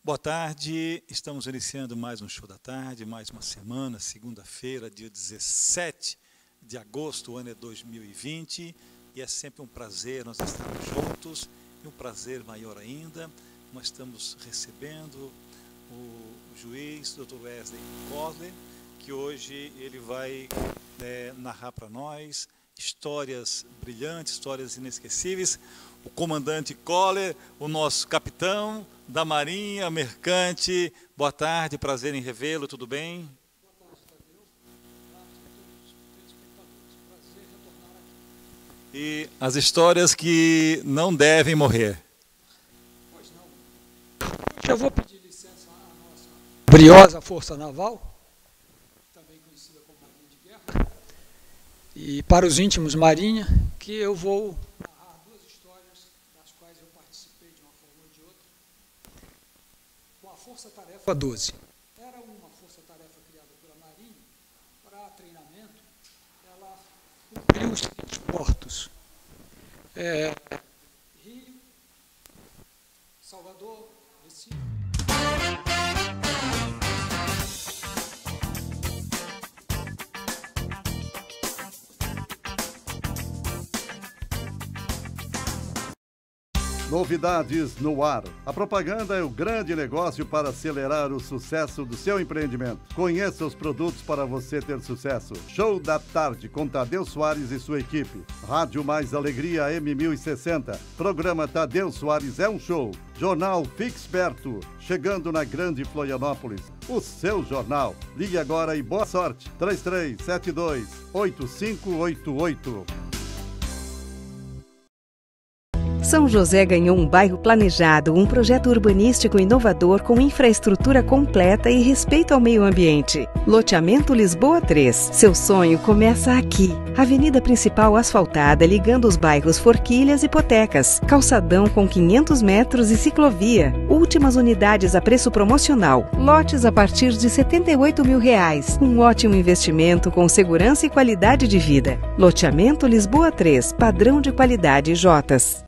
Boa tarde, estamos iniciando mais um show da tarde, mais uma semana, segunda-feira, dia 17 de agosto, o ano é 2020, e é sempre um prazer nós estarmos juntos, e um prazer maior ainda, nós estamos recebendo o juiz Dr. Wesley Koller, que hoje ele vai narrar para nós histórias brilhantes, histórias inesquecíveis. O comandante Koller, o nosso capitão da Marinha Mercante. Boa tarde, prazer em revê-lo, tudo bem? Boa tarde, Tadeu. Boa tarde a todos os telespectadores. Prazer retornar aqui. E as histórias que não devem morrer. Pois não. Eu vou pedir licença à nossa briosa Força Naval, também conhecida como Marinha de Guerra, e para os íntimos Marinha, que eu vou narrar duas histórias das quais eu participei de uma forma ou de outra, com a Força Tarefa 12. Era uma força-tarefa criada pela Marinha para treinamento. Ela cumpriu os seguintes portos: Rio, Salvador, Recife. Novidades no ar. A propaganda é o grande negócio para acelerar o sucesso do seu empreendimento. Conheça os produtos para você ter sucesso. Show da tarde com Tadeu Soares e sua equipe. Rádio Mais Alegria M1060. Programa Tadeu Soares é um show. Jornal Fixperto, chegando na Grande Florianópolis. O seu jornal. Ligue agora e boa sorte. 3372-8588. São José ganhou um bairro planejado, um projeto urbanístico inovador com infraestrutura completa e respeito ao meio ambiente. Loteamento Lisboa 3. Seu sonho começa aqui. Avenida principal asfaltada ligando os bairros Forquilhas e Potecas. Calçadão com 500 metros e ciclovia. Últimas unidades a preço promocional. Lotes a partir de R$ 78 mil. Um ótimo investimento com segurança e qualidade de vida. Loteamento Lisboa 3. Padrão de qualidade Jotas.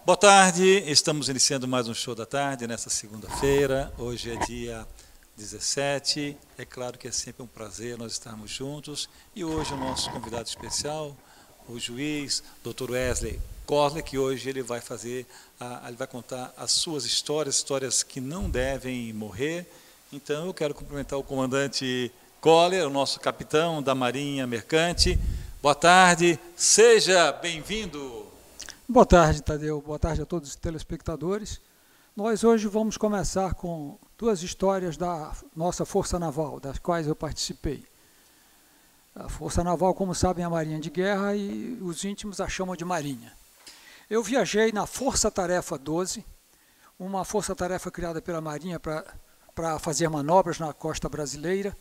Boa tarde, estamos iniciando mais um show da tarde nessa segunda-feira. Hoje é dia 17. É claro que é sempre um prazer nós estarmos juntos. E hoje o nosso convidado especial, o juiz Dr. Wesley Koller, que hoje ele vai ele vai contar as suas histórias que não devem morrer. Então eu quero cumprimentar o comandante Koller, o nosso capitão da Marinha Mercante. Boa tarde, seja bem-vindo. Boa tarde, Tadeu. Boa tarde a todos os telespectadores. Nós hoje vamos começar com duas histórias da nossa Força Naval, das quais eu participei. A Força Naval, como sabem, é a Marinha de Guerra e os íntimos a chamam de Marinha. Eu viajei na Força Tarefa 12, uma força-tarefa criada pela Marinha para fazer manobras na costa brasileira,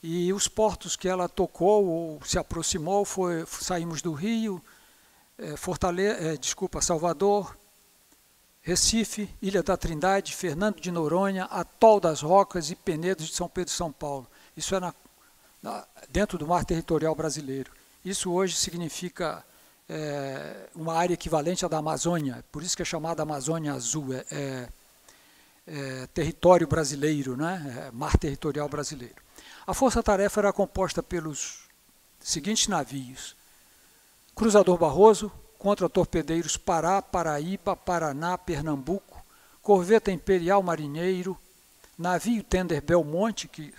e os portos que ela tocou ou se aproximou saímos do Rio, Salvador, Recife, Ilha da Trindade, Fernando de Noronha, Atol das Rocas e Penedos de São Pedro e São Paulo. Isso é dentro do mar territorial brasileiro. Isso hoje significa uma área equivalente à da Amazônia, por isso que é chamada Amazônia Azul, território brasileiro, né? Mar territorial brasileiro. A força-tarefa era composta pelos seguintes navios: Cruzador Barroso, contra-torpedeiros Pará, Paraíba, Paraná, Pernambuco, corveta Imperial Marinheiro, navio Tender Belmonte, que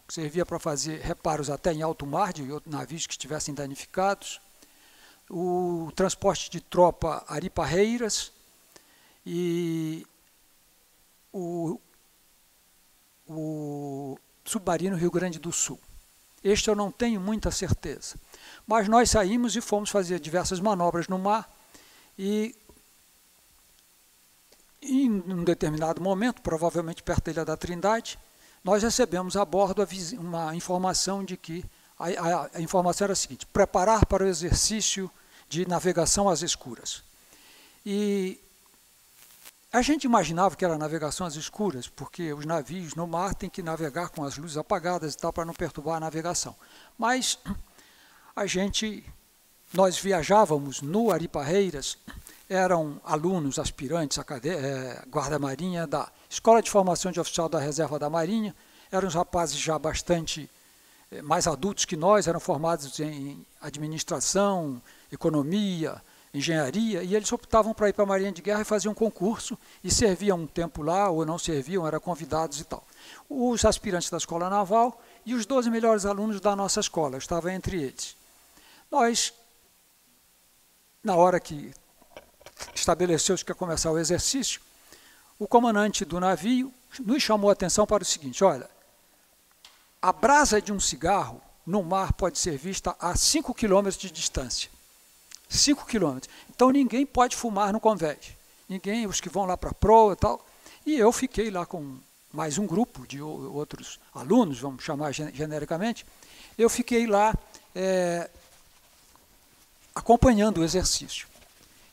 servia para fazer reparos até em alto mar de navios que estivessem danificados, o transporte de tropa Ari-Parreiras e o submarino Rio Grande do Sul. Este eu não tenho muita certeza. Mas nós saímos e fomos fazer diversas manobras no mar e em um determinado momento, provavelmente perto da Ilha da Trindade, nós recebemos a bordo uma informação de que a informação era a seguinte: preparar para o exercício de navegação às escuras. E a gente imaginava que era navegação às escuras, porque os navios no mar têm que navegar com as luzes apagadas e tal, para não perturbar a navegação. Mas nós viajávamos no Ari Parreiras, eram alunos, aspirantes, guarda-marinha da Escola de Formação de Oficial da Reserva da Marinha, eram uns rapazes já bastante mais adultos que nós, eram formados em administração, economia, engenharia, e eles optavam para ir para a Marinha de Guerra e faziam um concurso, e serviam um tempo lá, ou não serviam, eram convidados e tal. Os aspirantes da Escola Naval e os 12 melhores alunos da nossa escola, eu estava entre eles. Nós, na hora que estabeleceu-se que ia começar o exercício, o comandante do navio nos chamou a atenção para o seguinte: olha, a brasa de um cigarro no mar pode ser vista a 5 quilômetros de distância. 5 quilômetros. Então ninguém pode fumar no convés. Ninguém, os que vão lá para a proa e tal. E eu fiquei lá com mais um grupo de outros alunos, vamos chamar genericamente. Eu fiquei lá acompanhando o exercício.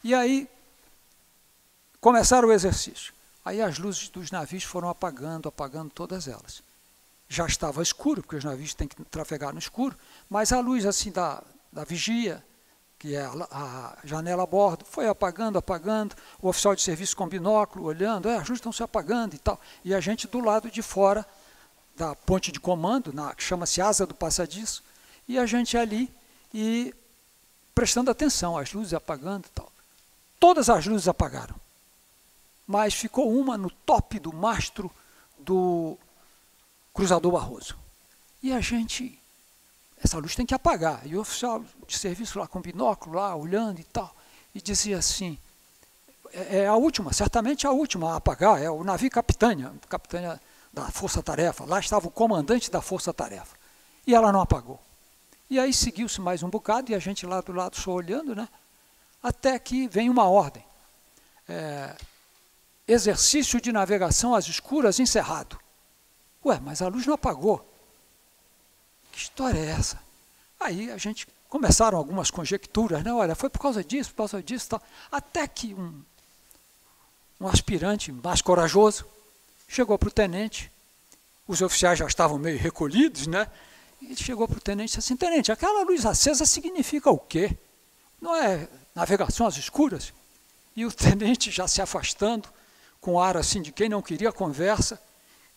E aí começaram o exercício. Aí as luzes dos navios foram apagando todas elas. Já estava escuro, porque os navios têm que trafegar no escuro, mas a luz assim da vigia, que é a janela a bordo, foi apagando, o oficial de serviço com binóculo, olhando, as luzes estão se apagando e tal. E a gente do lado de fora da ponte de comando, que chama-se asa do passadiço, e a gente ali e prestando atenção, as luzes apagando e tal. Todas as luzes apagaram, mas ficou uma no top do mastro do Cruzador Barroso. E a gente, essa luz tem que apagar. E o oficial de serviço lá com binóculo, lá olhando e tal, e dizia assim: é a última, certamente a última a apagar, é o navio Capitânia da Força Tarefa. Lá estava o comandante da Força Tarefa. E ela não apagou. E aí seguiu-se mais um bocado, e a gente lá do lado só olhando, né? Até que vem uma ordem. Exercício de navegação às escuras encerrado. Ué, mas a luz não apagou. Que história é essa? Aí a gente começaram algumas conjecturas, né? Olha, foi por causa disso, tal. Até que um aspirante mais corajoso chegou para o tenente. Os oficiais já estavam meio recolhidos, né? E chegou para o tenente e disse assim: tenente, aquela luz acesa significa o quê? Não é navegação às escuras? E o tenente já se afastando, com ar assim de quem não queria conversa,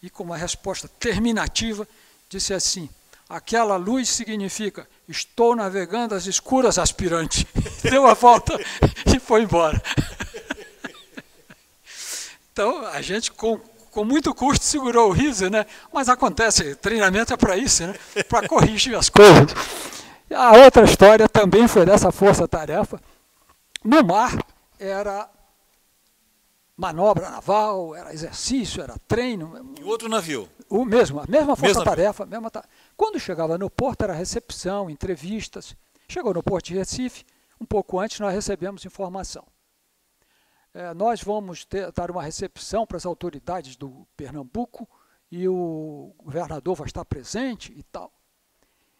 e com uma resposta terminativa, disse assim: aquela luz significa estou navegando às escuras, aspirante. Deu a volta e foi embora. Então, a gente com muito custo segurou o riso, né? Mas acontece, treinamento é para isso, né? Para corrigir as coisas. A outra história também foi dessa força-tarefa. No mar era manobra naval, era exercício, era treino. E outro navio? A mesma força-tarefa. Quando chegava no porto, era recepção, entrevistas. Chegou no Porto de Recife, um pouco antes nós recebemos informação. Nós vamos dar uma recepção para as autoridades do Pernambuco e o governador vai estar presente e tal.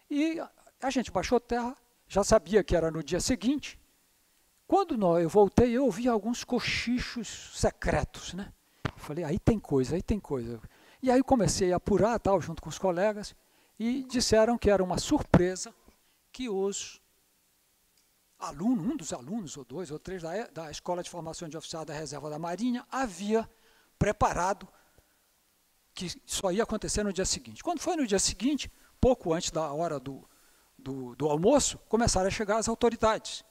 E a gente baixou terra, já sabia que era no dia seguinte. Quando eu voltei, eu ouvi alguns cochichos secretos, né? Falei, aí tem coisa. E aí comecei a apurar, tal, junto com os colegas, e disseram que era uma surpresa que os alunos, um dos alunos, ou 2 ou 3, da Escola de Formação de Oficial da Reserva da Marinha, havia preparado que só ia acontecer no dia seguinte. Quando foi no dia seguinte, pouco antes da hora do almoço, começaram a chegar as autoridades.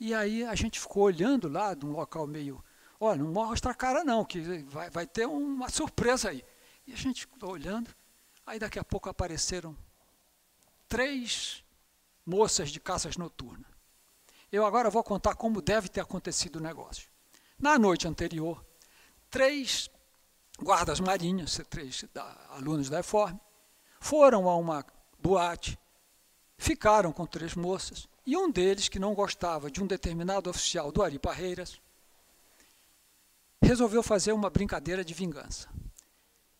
E aí a gente ficou olhando lá, de um local meio... Olha, não mostra a cara não, que vai ter uma surpresa aí. E a gente ficou olhando, aí daqui a pouco apareceram 3 moças de caças noturnas. Eu agora vou contar como deve ter acontecido o negócio. Na noite anterior, 3 guardas marinhas, 3 alunos da EFORM, foram a uma boate, ficaram com 3 moças, e um deles, que não gostava de um determinado oficial do Ari Parreiras, resolveu fazer uma brincadeira de vingança.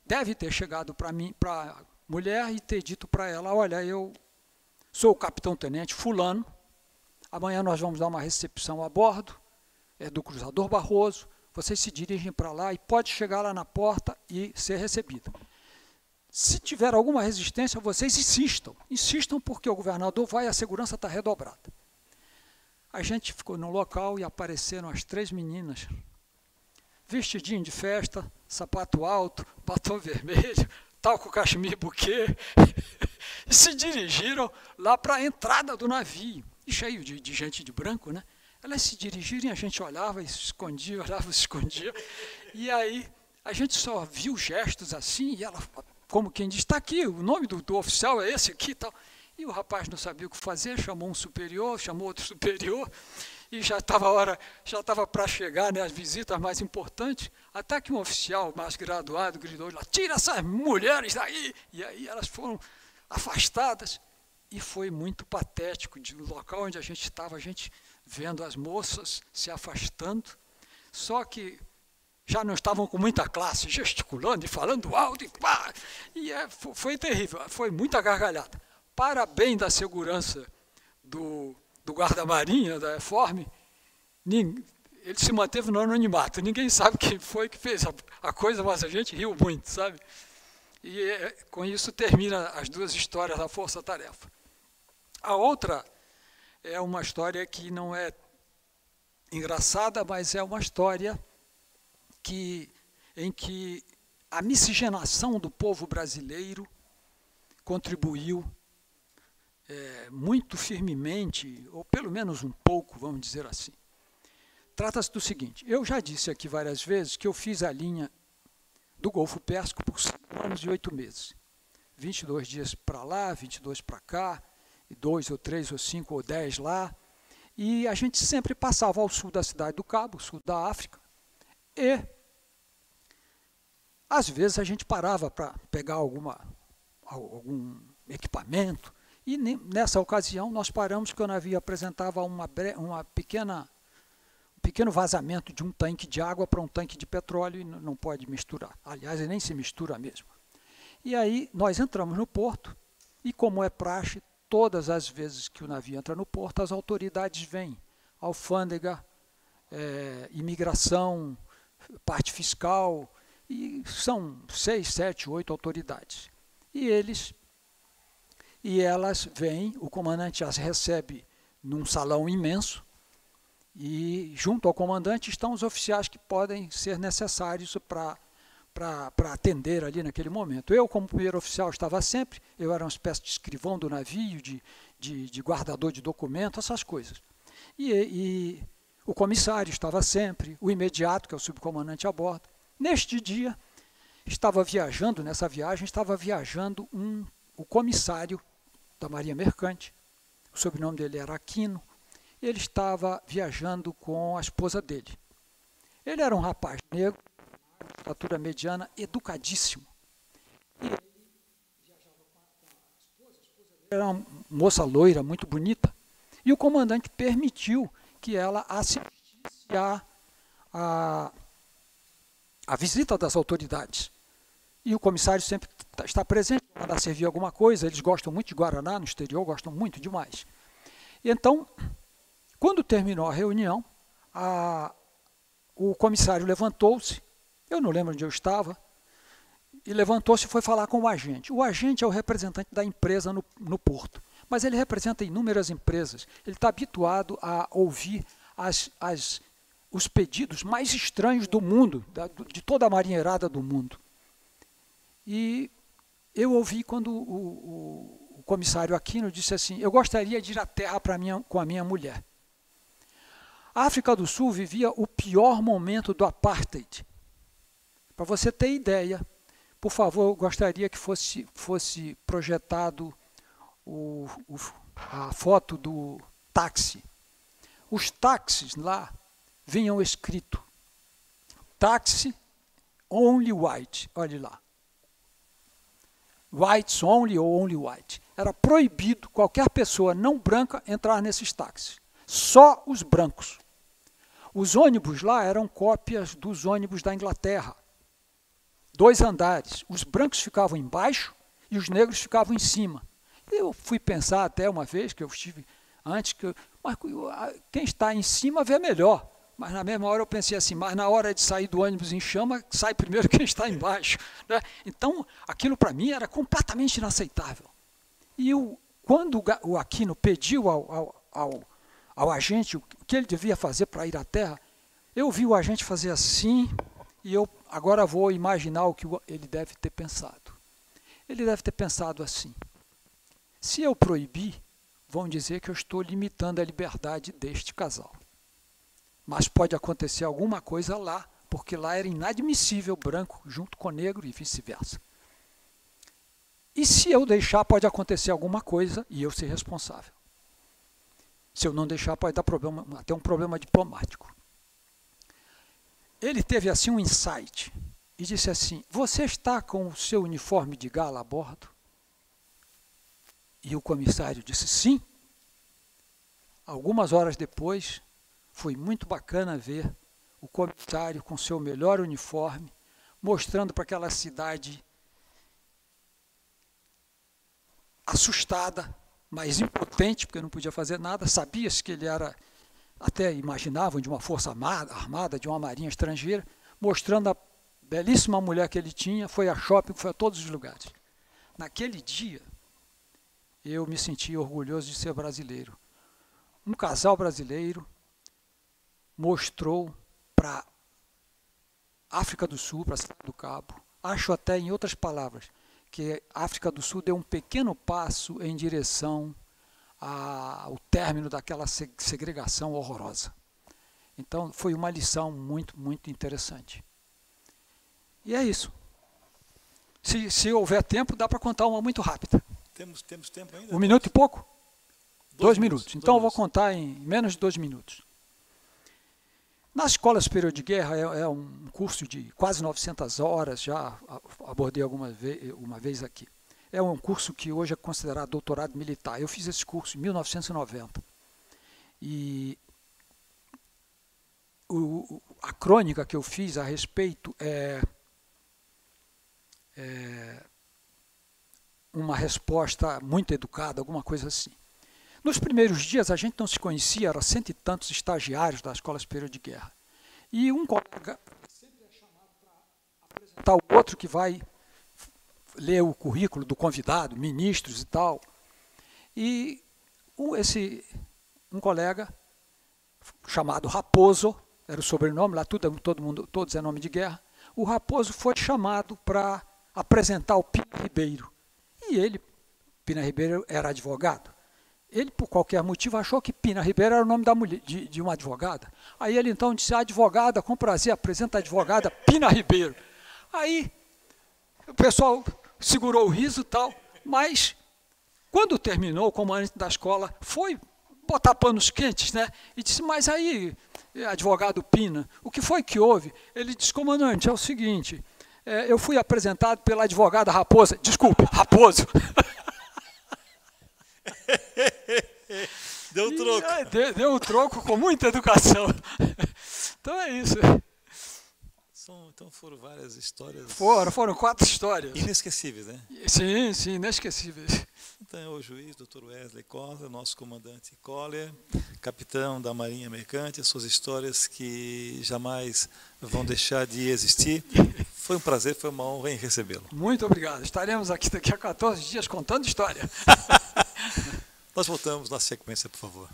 Deve ter chegado para a mulher e ter dito para ela, olha, eu sou o capitão-tenente fulano, amanhã nós vamos dar uma recepção a bordo do cruzador Barroso, vocês se dirigem para lá e pode chegar lá na porta e ser recebida. Se tiver alguma resistência, vocês insistam porque o governador vai e a segurança está redobrada. A gente ficou no local e apareceram as 3 meninas, vestidinho de festa, sapato alto, batom vermelho, talco cachemir buquê, e se dirigiram lá para a entrada do navio, e cheio de gente de branco, né? Elas se dirigiram e a gente olhava e se escondia, olhava e se escondia, e aí a gente só viu gestos assim, e ela, como quem diz, está aqui, o nome do oficial é esse aqui e tal. E o rapaz não sabia o que fazer, chamou um superior, chamou outro superior, e já estava para chegar, né, as visitas mais importantes, até que um oficial mais graduado gritou lá, tira essas mulheres daí! E aí elas foram afastadas, e foi muito patético, do local onde a gente estava, a gente vendo as moças se afastando, só que já não estavam com muita classe, gesticulando e falando alto, foi terrível, foi muita gargalhada. Para bem da segurança do guarda-marinha, da EFORM, ele se manteve no anonimato, ninguém sabe quem foi que fez a coisa, mas a gente riu muito, sabe? E com isso termina as 2 histórias da Força Tarefa. A outra é uma história que não é engraçada, mas é uma história em que a miscigenação do povo brasileiro contribuiu muito firmemente, ou pelo menos um pouco, vamos dizer assim. Trata-se do seguinte, eu já disse aqui várias vezes que eu fiz a linha do Golfo Pérsico por 5 anos e 8 meses. 22 dias para lá, 22 para cá, e 2 ou 3 ou 5 ou 10 lá, e a gente sempre passava ao sul da Cidade do Cabo, sul da África, e às vezes a gente parava para pegar algum equipamento, e nessa ocasião nós paramos porque o navio apresentava um pequeno vazamento de um tanque de água para um tanque de petróleo e não pode misturar. Aliás, nem se mistura mesmo. E aí nós entramos no porto e, como é praxe, todas as vezes que o navio entra no porto, as autoridades vêm, alfândega, imigração, parte fiscal, e são 6, 7, 8 autoridades. E elas vêm, o comandante as recebe num salão imenso, e junto ao comandante estão os oficiais que podem ser necessários para atender ali naquele momento. Eu, como primeiro oficial, estava sempre, eu era uma espécie de escrivão do navio, de guardador de documentos, essas coisas. E o comissário estava sempre, o imediato, que é o subcomandante a bordo. Neste dia, nessa viagem, estava viajando o comissário da Marinha Mercante, o sobrenome dele era Aquino, ele estava viajando com a esposa dele. Ele era um rapaz negro, estatura mediana, educadíssimo. E ele viajava com a esposa dele era uma moça loira, muito bonita, e o comandante permitiu que ela assistisse a visita das autoridades. E o comissário sempre está presente para servir alguma coisa, eles gostam muito de Guaraná, no exterior gostam muito demais. E então, quando terminou a reunião, o comissário levantou-se, eu não lembro onde eu estava, e levantou-se e foi falar com o agente. O agente é o representante da empresa no porto, mas ele representa inúmeras empresas, ele está habituado a ouvir os pedidos mais estranhos do mundo, de toda a marinheirada do mundo. E eu ouvi quando o comissário Aquino disse assim, eu gostaria de ir à terra com a minha mulher. A África do Sul vivia o pior momento do apartheid. Para você ter ideia, por favor, eu gostaria que fosse projetado a foto do táxi. Os táxis lá vinham escrito, táxi only white, olhe lá. whites only ou only white. Era proibido qualquer pessoa não branca entrar nesses táxis. Só os brancos. Os ônibus lá eram cópias dos ônibus da Inglaterra. 2 andares. Os brancos ficavam embaixo e os negros ficavam em cima. Eu fui pensar até uma vez, que eu estive antes, mas quem está em cima vê melhor. Mas na mesma hora eu pensei assim, mas na hora de sair do ônibus em chama, sai primeiro quem está embaixo. Né? Então, aquilo para mim era completamente inaceitável. E quando o Aquino pediu ao agente o que ele devia fazer para ir à Terra, eu vi o agente fazer assim, e eu agora vou imaginar o que ele deve ter pensado. Ele deve ter pensado assim: se eu proibir, vão dizer que eu estou limitando a liberdade deste casal. Mas pode acontecer alguma coisa lá, porque lá era inadmissível branco junto com negro e vice-versa. E se eu deixar, pode acontecer alguma coisa e eu ser responsável. Se eu não deixar, pode dar problema, até um problema diplomático. Ele teve assim um insight e disse assim: você está com o seu uniforme de gala a bordo? E o comissário disse sim. Algumas horas depois, foi muito bacana ver o comissário com seu melhor uniforme, mostrando para aquela cidade assustada, mas impotente, porque não podia fazer nada. Sabia-se que ele era, até imaginavam, de uma força armada, de uma marinha estrangeira, mostrando a belíssima mulher que ele tinha. Foi a shopping, foi a todos os lugares. Naquele dia, eu me senti orgulhoso de ser brasileiro. Um casal brasileiro mostrou para a África do Sul, para a Cidade do Cabo, acho até, em outras palavras, que a África do Sul deu um pequeno passo em direção ao término daquela segregação horrorosa. Então, foi uma lição muito, muito interessante. E é isso. Se houver tempo, dá para contar uma muito rápida. Temos tempo ainda? 1 minuto e pouco? 2 minutos. Então, eu vou minutos. contar em menos de 2 minutos. Na Escola Superior de Guerra é um curso de quase 900 horas, já abordei uma vez aqui. É um curso que hoje é considerado doutorado militar. Eu fiz esse curso em 1990. E a crônica que eu fiz a respeito é uma resposta muito educada, alguma coisa assim. Nos primeiros dias a gente não se conhecia, eram 100 e tantos estagiários da Escola Superior de Guerra. E um colega sempre é chamado para apresentar o outro que vai ler o currículo do convidado, ministros e tal. E um colega chamado Raposo, era o sobrenome, lá todos é nome de guerra, o Raposo foi chamado para apresentar o Pina Ribeiro. E ele, Pina Ribeiro, era advogado. Ele, por qualquer motivo, achou que Pina Ribeiro era o nome da mulher, de uma advogada. Aí ele então disse: advogada, com prazer, apresenta a advogada Pina Ribeiro. Aí o pessoal segurou o riso e tal, mas quando terminou, o comandante da escola foi botar panos quentes, né? E disse: mas aí, advogado Pina, o que foi que houve? Ele disse: comandante, é o seguinte, eu fui apresentado pela advogada Raposa. Desculpe, Raposo. Deu troco. Deu um troco com muita educação. Então é isso. Então foram várias histórias. Foram 4 histórias. Inesquecíveis, né? Sim, inesquecíveis. Então é o juiz, Dr. Wesley Costa, nosso comandante Collier, capitão da Marinha Mercante, as suas histórias que jamais vão deixar de existir. Foi um prazer, foi uma honra em recebê-lo. Muito obrigado. Estaremos aqui daqui a 14 dias contando história. Nós voltamos na sequência, por favor.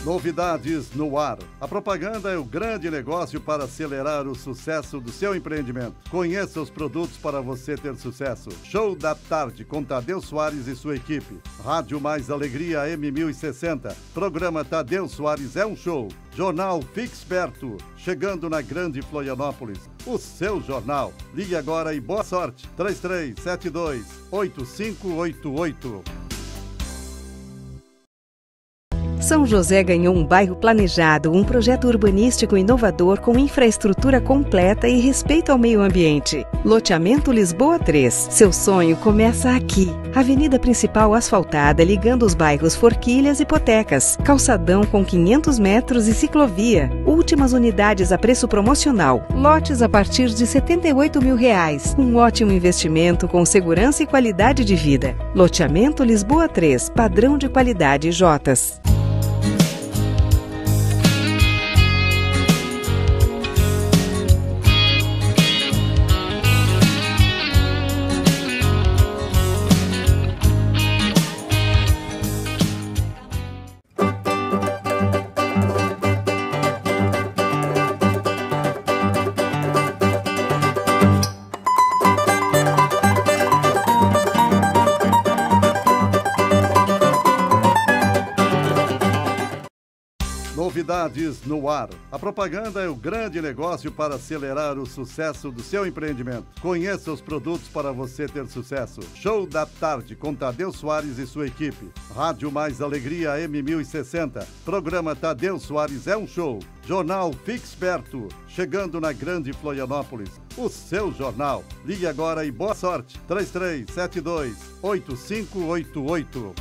Novidades no ar. A propaganda é o grande negócio para acelerar o sucesso do seu empreendimento. Conheça os produtos para você ter sucesso. Show da Tarde com Tadeu Soares e sua equipe. Rádio Mais Alegria M1060. Programa Tadeu Soares é um show. Jornal Fixperto. Chegando na Grande Florianópolis. O seu jornal. Ligue agora e boa sorte. 3372-8588. São José ganhou um bairro planejado, um projeto urbanístico inovador com infraestrutura completa e respeito ao meio ambiente. Loteamento Lisboa 3. Seu sonho começa aqui. Avenida principal asfaltada ligando os bairros Forquilhas e Potecas. Calçadão com 500 metros e ciclovia. Últimas unidades a preço promocional. Lotes a partir de R$ 78 mil. Um ótimo investimento com segurança e qualidade de vida. Loteamento Lisboa 3. Padrão de qualidade Jotas. Novidades no ar. A propaganda é o grande negócio para acelerar o sucesso do seu empreendimento. Conheça os produtos para você ter sucesso. Show da Tarde com Tadeu Soares e sua equipe. Rádio Mais Alegria M1060. Programa Tadeu Soares é um show. Jornal Fixperto, chegando na Grande Florianópolis. O seu jornal. Ligue agora e boa sorte. 3372-8588.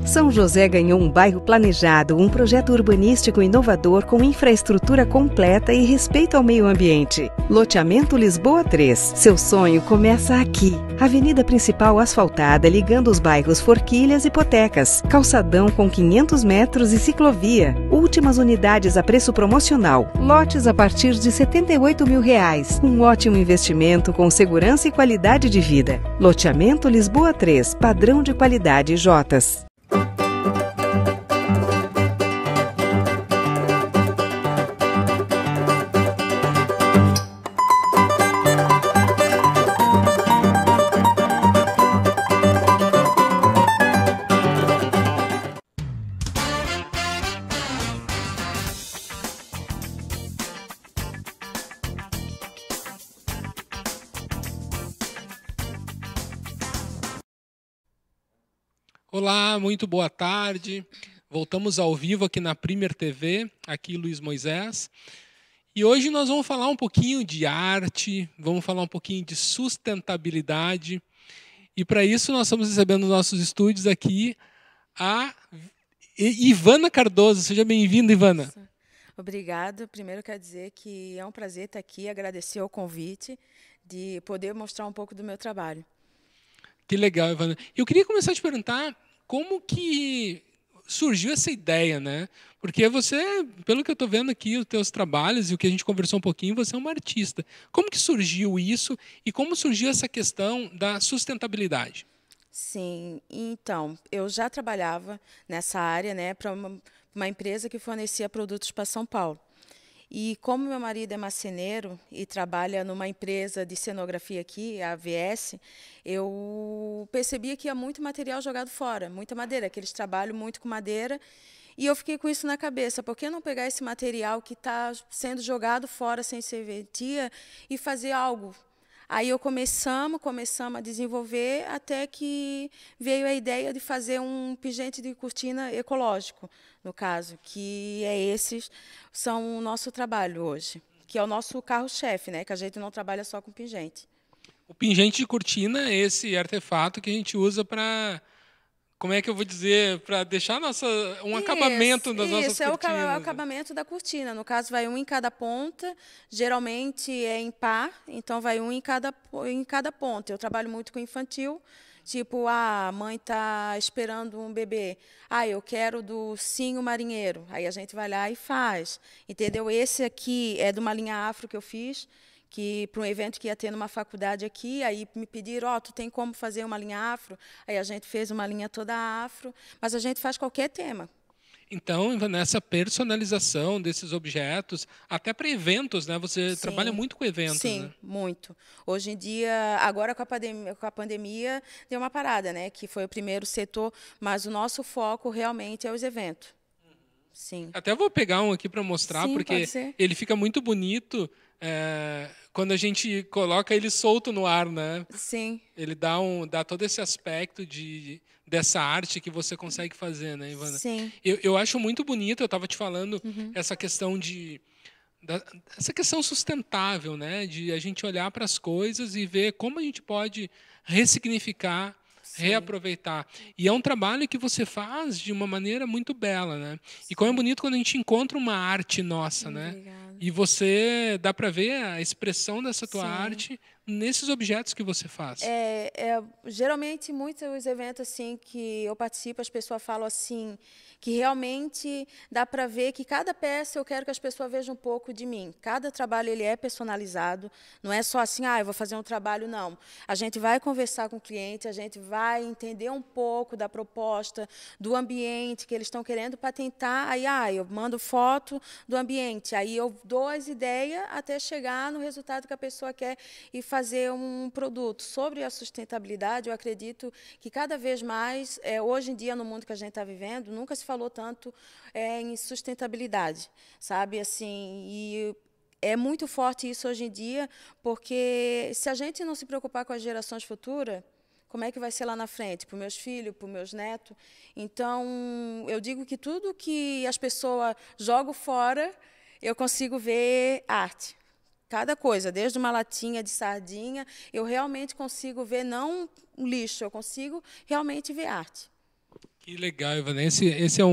São José ganhou um bairro planejado, um projeto urbanístico inovador com infraestrutura completa e respeito ao meio ambiente. Loteamento Lisboa 3. Seu sonho começa aqui. Avenida principal asfaltada ligando os bairros Forquilhas e Potecas. Calçadão com 500 metros e ciclovia. Últimas unidades a preço promocional. Lotes a partir de R$ 78 mil. Um ótimo investimento com segurança e qualidade de vida. Loteamento Lisboa 3. Padrão de qualidade Jotas. Olá, muito boa tarde. Voltamos ao vivo aqui na Premier TV, aqui Luiz Moisés. E hoje nós vamos falar um pouquinho de arte, vamos falar um pouquinho de sustentabilidade. E para isso nós estamos recebendo nos nossos estúdios aqui a Ivana Cardoso. Seja bem-vinda, Ivana. Obrigada. Primeiro quero dizer que é um prazer estar aqui, agradecer o convite de poder mostrar um pouco do meu trabalho. Que legal, Ivana. Eu queria começar a te perguntar como que surgiu essa ideia, né? Porque você, pelo que eu estou vendo aqui, os teus trabalhos e o que a gente conversou um pouquinho, você é uma artista. Como que surgiu isso e como surgiu essa questão da sustentabilidade? Sim, então, eu já trabalhava nessa área, né, para uma empresa que fornecia produtos para São Paulo. E como meu marido é marceneiro e trabalha numa empresa de cenografia aqui, a AVS, eu percebia que ia muito material jogado fora, muita madeira, que eles trabalham muito com madeira. E eu fiquei com isso na cabeça, por que não pegar esse material que está sendo jogado fora sem serventia e fazer algo? Aí começamos a desenvolver até que veio a ideia de fazer um pingente de cortina ecológico, no caso, que são o nosso trabalho hoje, que é o nosso carro-chefe, né? Que a gente não trabalha só com pingente. O pingente de cortina é esse artefato que a gente usa para, como é que eu vou dizer, para deixar acabamento das nossas cortinas. Isso, é o acabamento da cortina. No caso, vai um em cada ponta, geralmente é em par, então vai um em cada ponta. Eu trabalho muito com infantil, tipo, a mãe está esperando um bebê. Eu quero do ursinho marinheiro. Aí a gente vai lá e faz. Entendeu? Esse aqui é de uma linha afro que eu fiz, que para um evento que ia ter numa faculdade aqui, aí me pediram, tu tem como fazer uma linha afro? Aí a gente fez uma linha toda afro, mas a gente faz qualquer tema. Então, nessa personalização desses objetos, até para eventos, né? Você trabalha muito com eventos, sim, né? Muito. Hoje em dia, agora com a pandemia, deu uma parada, né? Que foi o primeiro setor, mas o nosso foco realmente é os eventos. Sim. Até vou pegar um aqui para mostrar, sim, porque ele fica muito bonito quando a gente coloca ele solto no ar, né? Sim. Ele dá todo esse aspecto dessa arte que você consegue fazer, né, Ivana? Sim. Eu acho muito bonito, eu estava te falando, essa questão essa questão sustentável, né? De a gente olhar para as coisas e ver como a gente pode ressignificar, reaproveitar. E é um trabalho que você faz de uma maneira muito bela, né? E como é bonito quando a gente encontra uma arte nossa, né? Obrigada. E você dá para ver a expressão dessa tua arte nesses objetos que você faz. Geralmente, muitos eventos assim que eu participo, as pessoas falam assim, que realmente dá para ver que cada peça eu quero que as pessoas vejam um pouco de mim. Cada trabalho ele é personalizado, não é só assim, eu vou fazer um trabalho, não. A gente vai conversar com o cliente, a gente vai entender um pouco da proposta, do ambiente que eles estão querendo para tentar, aí eu mando foto do ambiente, aí eu dou as ideias até chegar no resultado que a pessoa quer e fazer um produto. Sobre a sustentabilidade, eu acredito que cada vez mais, hoje em dia, no mundo que a gente está vivendo, nunca se falou tanto em sustentabilidade, sabe? Assim, e é muito forte isso hoje em dia, porque se a gente não se preocupar com as gerações futuras, como é que vai ser lá na frente? Para os meus filhos, para os meus netos? Então, eu digo que tudo que as pessoas jogam fora, eu consigo ver arte. Cada coisa, desde uma latinha de sardinha, eu realmente consigo ver, não um lixo, eu consigo realmente ver arte. Que legal, Ivana. Esse é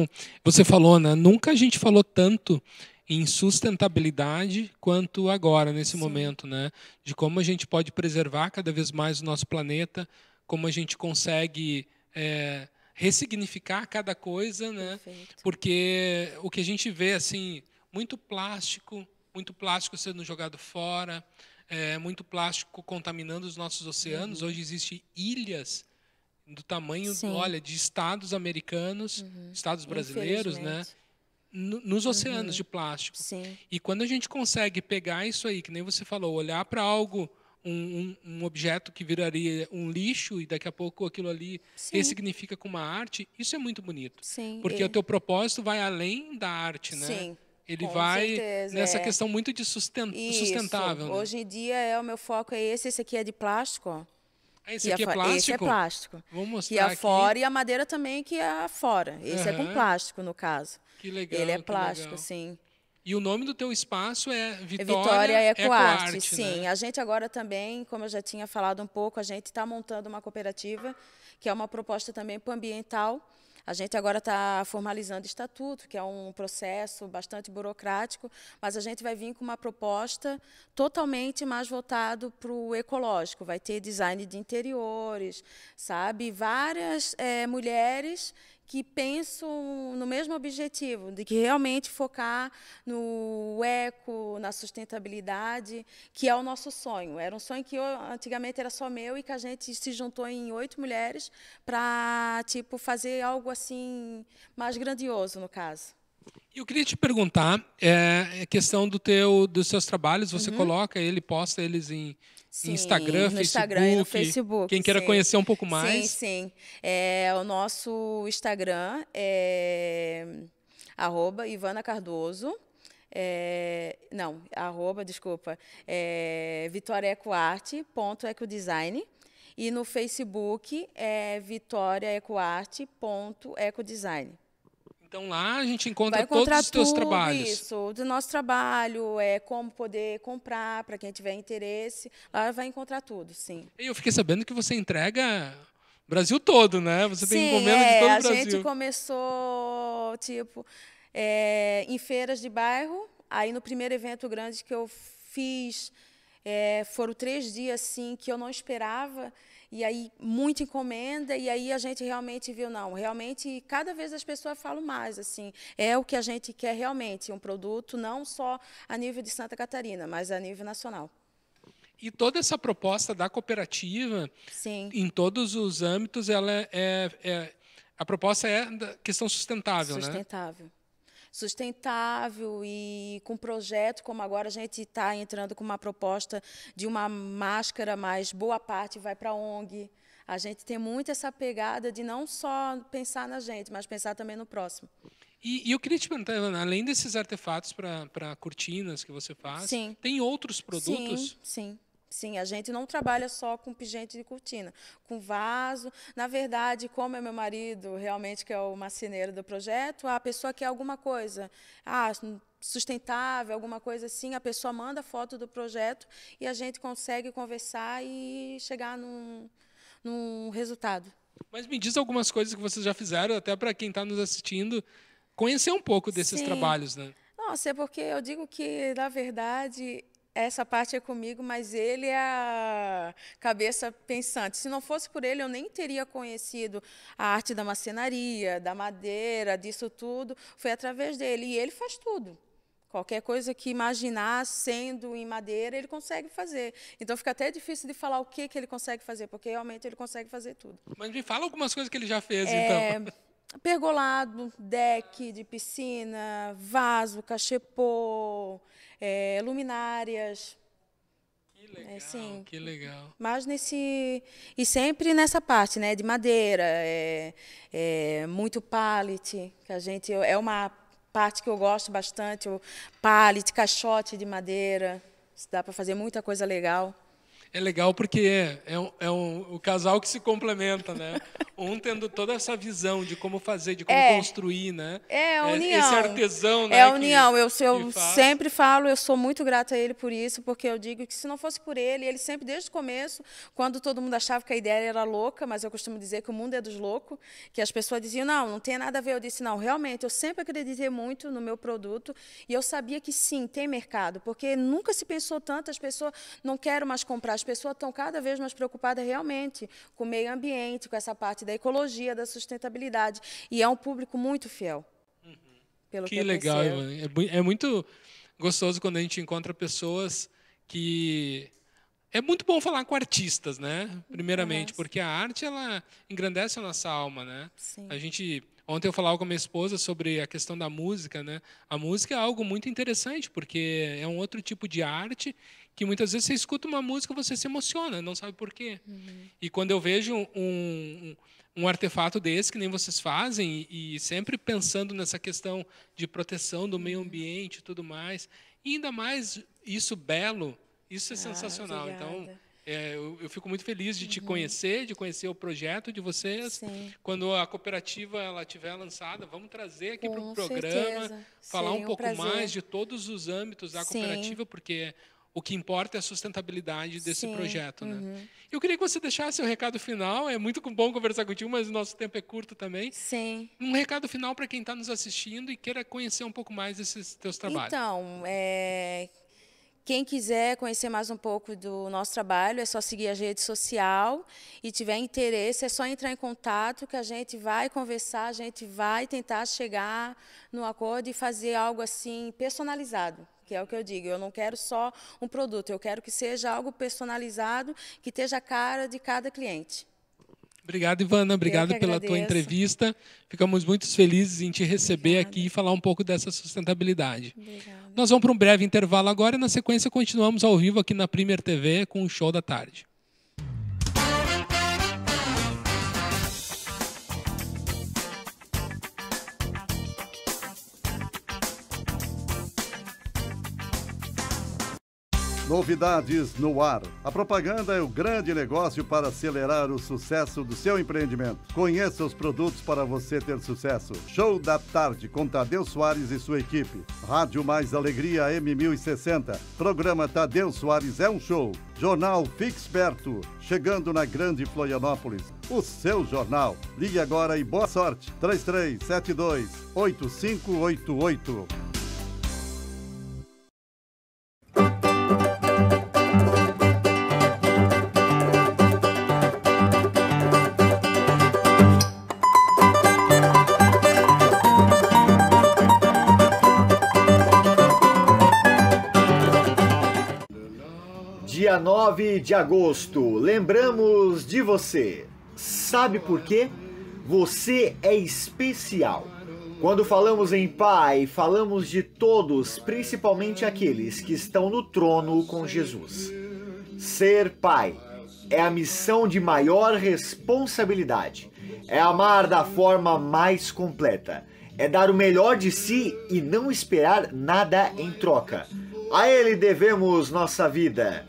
você falou, né? Nunca a gente falou tanto em sustentabilidade quanto agora, nesse momento, né? De como a gente pode preservar cada vez mais o nosso planeta, como a gente consegue ressignificar cada coisa, né? Perfeito. Porque o que a gente vê, assim, muito plástico sendo jogado fora, muito plástico contaminando os nossos oceanos. Hoje existem ilhas do tamanho, de estados americanos, estados brasileiros, né, nos oceanos de plástico. Sim. E quando a gente consegue pegar isso aí, que nem você falou, olhar para algo, um objeto que viraria um lixo e daqui a pouco aquilo ali ressignifica com uma arte, isso é muito bonito. Sim. Porque o teu propósito vai além da arte, né? Sim. Ele Com vai certeza, nessa questão muito de sustentável. Né? Hoje em dia, o meu foco é esse. Esse aqui é de plástico. Ó. Esse aqui é plástico? Esse é plástico. Vamos mostrar que é aqui. Fora e a madeira também que é fora. Esse é com plástico, no caso. Que legal. Ele é plástico, sim. E o nome do teu espaço é Vitória Ecoarte. Sim. Né? A gente agora também, como eu já tinha falado um pouco, a gente está montando uma cooperativa, que é uma proposta também para o ambiental. A gente agora está formalizando o estatuto, que é um processo bastante burocrático, mas a gente vai vir com uma proposta totalmente mais voltado para o ecológico. Vai ter design de interiores, sabe? Várias mulheres que pensam no mesmo objetivo, de que realmente focar no eco, na sustentabilidade, que é o nosso sonho. Era um sonho que antigamente era só meu e que a gente se juntou em 8 mulheres para fazer algo assim mais grandioso, no caso. Eu queria te perguntar, a questão dos seus trabalhos, você coloca posta eles em Instagram, no Instagram e no Facebook. Quem queira conhecer um pouco mais. Sim. O nosso Instagram é @Ivana Cardoso. vitoriaecoarte.ecodesign. E no Facebook é vitoriaecoarte.ecodesign. Então lá a gente encontra todos os teus trabalhos. Isso, do nosso trabalho, como poder comprar para quem tiver interesse. Lá vai encontrar tudo, sim. E eu fiquei sabendo que você entrega o Brasil todo, né? Você tem encomenda de todo o Brasil. A gente começou, em feiras de bairro. Aí no primeiro evento grande que eu fiz, foram 3 dias assim que eu não esperava. E aí, muita encomenda, e aí a gente realmente viu, realmente, cada vez as pessoas falam mais, assim, é o que a gente quer realmente, um produto não só a nível de Santa Catarina, mas a nível nacional. E toda essa proposta da cooperativa, em todos os âmbitos, a proposta é da questão sustentável, Sustentável. né? sustentável e com projeto, como agora a gente está entrando com uma proposta de uma máscara, mas boa parte vai para a ONG. A gente tem muito essa pegada de não só pensar na gente, mas pensar também no próximo. E eu queria te perguntar, Ivana, além desses artefatos para cortinas que você faz, Sim. Tem outros produtos? Sim, a gente não trabalha só com pingente de cortina, com vaso. Na verdade, como é meu marido realmente que é o marceneiro do projeto, a pessoa quer alguma coisa sustentável, alguma coisa assim, a pessoa manda foto do projeto e a gente consegue conversar e chegar num resultado. Mas me diz algumas coisas que vocês já fizeram, até para quem está nos assistindo, conhecer um pouco desses trabalhos, né? Nossa, é porque eu digo que, na verdade, essa parte é comigo, mas ele é a cabeça pensante. Se não fosse por ele, eu nem teria conhecido a arte da marcenaria, da madeira, disso tudo. Foi através dele. E ele faz tudo. Qualquer coisa que imaginar sendo em madeira, ele consegue fazer. Então, fica até difícil de falar o que ele consegue fazer, porque realmente ele consegue fazer tudo. Mas me fala algumas coisas que ele já fez, então. Pergolado, deck de piscina, vaso, cachepô, luminárias. Que legal, que legal. Mas e sempre nessa parte, né, de madeira, muito pallet, que a gente é uma parte que eu gosto bastante, o pallet, caixote de madeira, dá para fazer muita coisa legal. É legal porque o casal que se complementa, né? Um tendo toda essa visão de como fazer, de como construir, né? É a união. Esse artesão, né? É a união. Eu sempre falo, eu sou muito grata a ele por isso, porque eu digo que se não fosse por ele sempre, desde o começo, quando todo mundo achava que a ideia era louca, mas eu costumo dizer que o mundo é dos loucos, que as pessoas diziam, não tem nada a ver. Eu disse, não, realmente, eu sempre acreditei muito no meu produto e eu sabia que sim, tem mercado, porque nunca se pensou tanto, as pessoas não querem mais comprar. As pessoas estão cada vez mais preocupadas realmente com o meio ambiente, com essa parte da ecologia, da sustentabilidade. E é um público muito fiel. Pelo que legal, Ivan. É muito gostoso quando a gente encontra pessoas que... É muito bom falar com artistas, né? Primeiramente, porque a arte, ela engrandece a nossa alma, né? Sim. Ontem eu falava com a minha esposa sobre a questão da música, né? A música é algo muito interessante, porque é um outro tipo de arte que muitas vezes você escuta uma música e você se emociona, não sabe por quê. E quando eu vejo um artefato desse, que nem vocês fazem, e sempre pensando nessa questão de proteção do meio ambiente e tudo mais, e ainda mais isso belo, isso é sensacional. Obrigada. Então, eu fico muito feliz de te conhecer, de conhecer o projeto de vocês. Sim. Quando a cooperativa ela tiver lançada, vamos trazer aqui para o programa, certeza. falar Sim, um pouco prazer. mais de todos os âmbitos da cooperativa, porque o que importa é a sustentabilidade desse projeto. Né? Eu queria que você deixasse o recado final. É muito bom conversar contigo, mas o nosso tempo é curto também. Sim. Um recado final para quem está nos assistindo e queira conhecer um pouco mais desses teus trabalhos. Então, quem quiser conhecer mais um pouco do nosso trabalho, é só seguir a rede social e tiver interesse, é só entrar em contato que a gente vai conversar, a gente vai tentar chegar no acordo e fazer algo assim personalizado, que é o que eu digo. Eu não quero só um produto, eu quero que seja algo personalizado, que esteja a cara de cada cliente. Obrigado, Ivana. Obrigado pela tua entrevista. Ficamos muito felizes em te receber aqui e falar um pouco dessa sustentabilidade. Obrigada. Nós vamos para um breve intervalo agora e, na sequência, continuamos ao vivo aqui na Premier TV com o Show da Tarde. Novidades no ar. A propaganda é o grande negócio para acelerar o sucesso do seu empreendimento. Conheça os produtos para você ter sucesso. Show da Tarde com Tadeu Soares e sua equipe. Rádio Mais Alegria M1060. Programa Tadeu Soares é um show. Jornal Fixperto, chegando na Grande Florianópolis. O seu jornal. Ligue agora e boa sorte. 3372-8588. Dia 9 de agosto, lembramos de você. Sabe por quê? Você é especial. Quando falamos em Pai, falamos de todos, principalmente aqueles que estão no trono com Jesus. Ser pai é a missão de maior responsabilidade. É amar da forma mais completa. É dar o melhor de si e não esperar nada em troca. A Ele devemos nossa vida.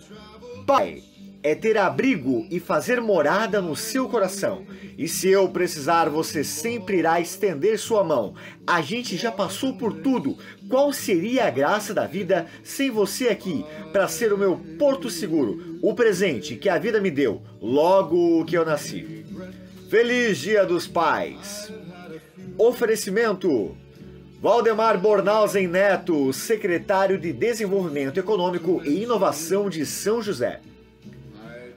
Pai é ter abrigo e fazer morada no seu coração. E se eu precisar, você sempre irá estender sua mão. A gente já passou por tudo. Qual seria a graça da vida sem você aqui, para ser o meu porto seguro, o presente que a vida me deu logo que eu nasci? Feliz Dia dos Pais! Oferecimento: Valdemar Bornhausen Neto, secretário de Desenvolvimento Econômico e Inovação de São José.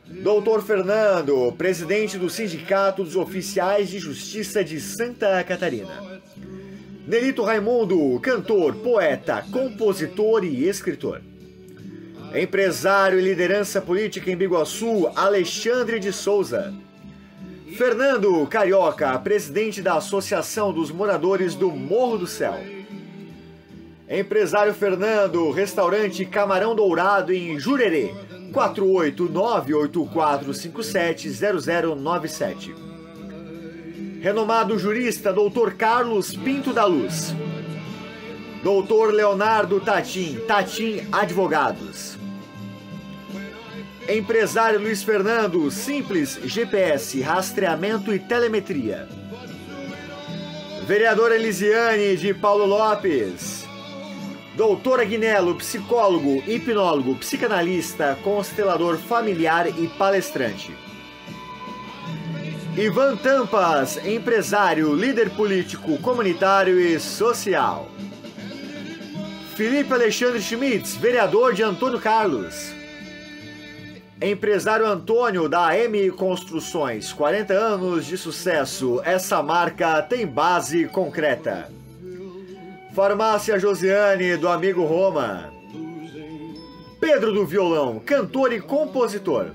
Doutor Fernando, presidente do Sindicato dos Oficiais de Justiça de Santa Catarina. Nelito Raimundo, cantor, poeta, compositor e escritor. Empresário e liderança política em Biguaçu, Alexandre de Souza. Fernando Carioca, presidente da Associação dos Moradores do Morro do Céu. Empresário Fernando, restaurante Camarão Dourado em Jurerê, 48984570097. Renomado jurista Dr. Carlos Pinto da Luz. Dr. Leonardo Tatim, Tatim Advogados. Empresário Luiz Fernando, Simples GPS, rastreamento e telemetria. Vereadora Elisiane de Paulo Lopes. Doutor Agnello, psicólogo, hipnólogo, psicanalista, constelador familiar e palestrante. Ivan Tampas, empresário, líder político, comunitário e social. Felipe Alexandre Schmitz, vereador de Antônio Carlos. Empresário Antônio, da M Construções, 40 anos de sucesso, essa marca tem base concreta. Farmácia Josiane, do amigo Roma. Pedro do Violão, cantor e compositor.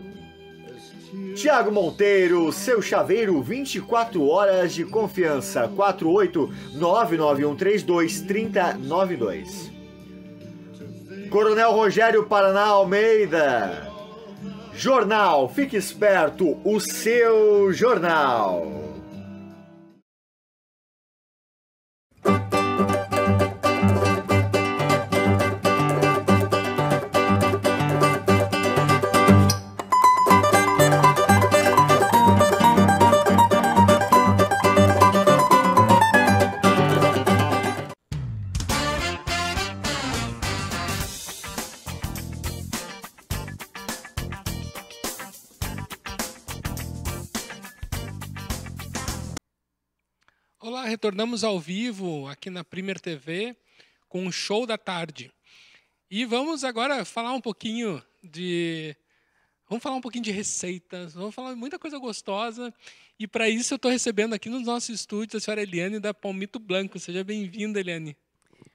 Tiago Monteiro, seu chaveiro, 24 horas de confiança, 48991323092. Coronel Rogério Paraná Almeida. Jornal, fique esperto, o seu jornal. Olá, retornamos ao vivo aqui na Premier TV com o Show da Tarde. E vamos agora falar um pouquinho de receitas, vamos falar de muita coisa gostosa. E para isso eu estou recebendo aqui nos nossos estúdios a senhora Eliane da Palmito Blanco. Seja bem-vinda, Eliane.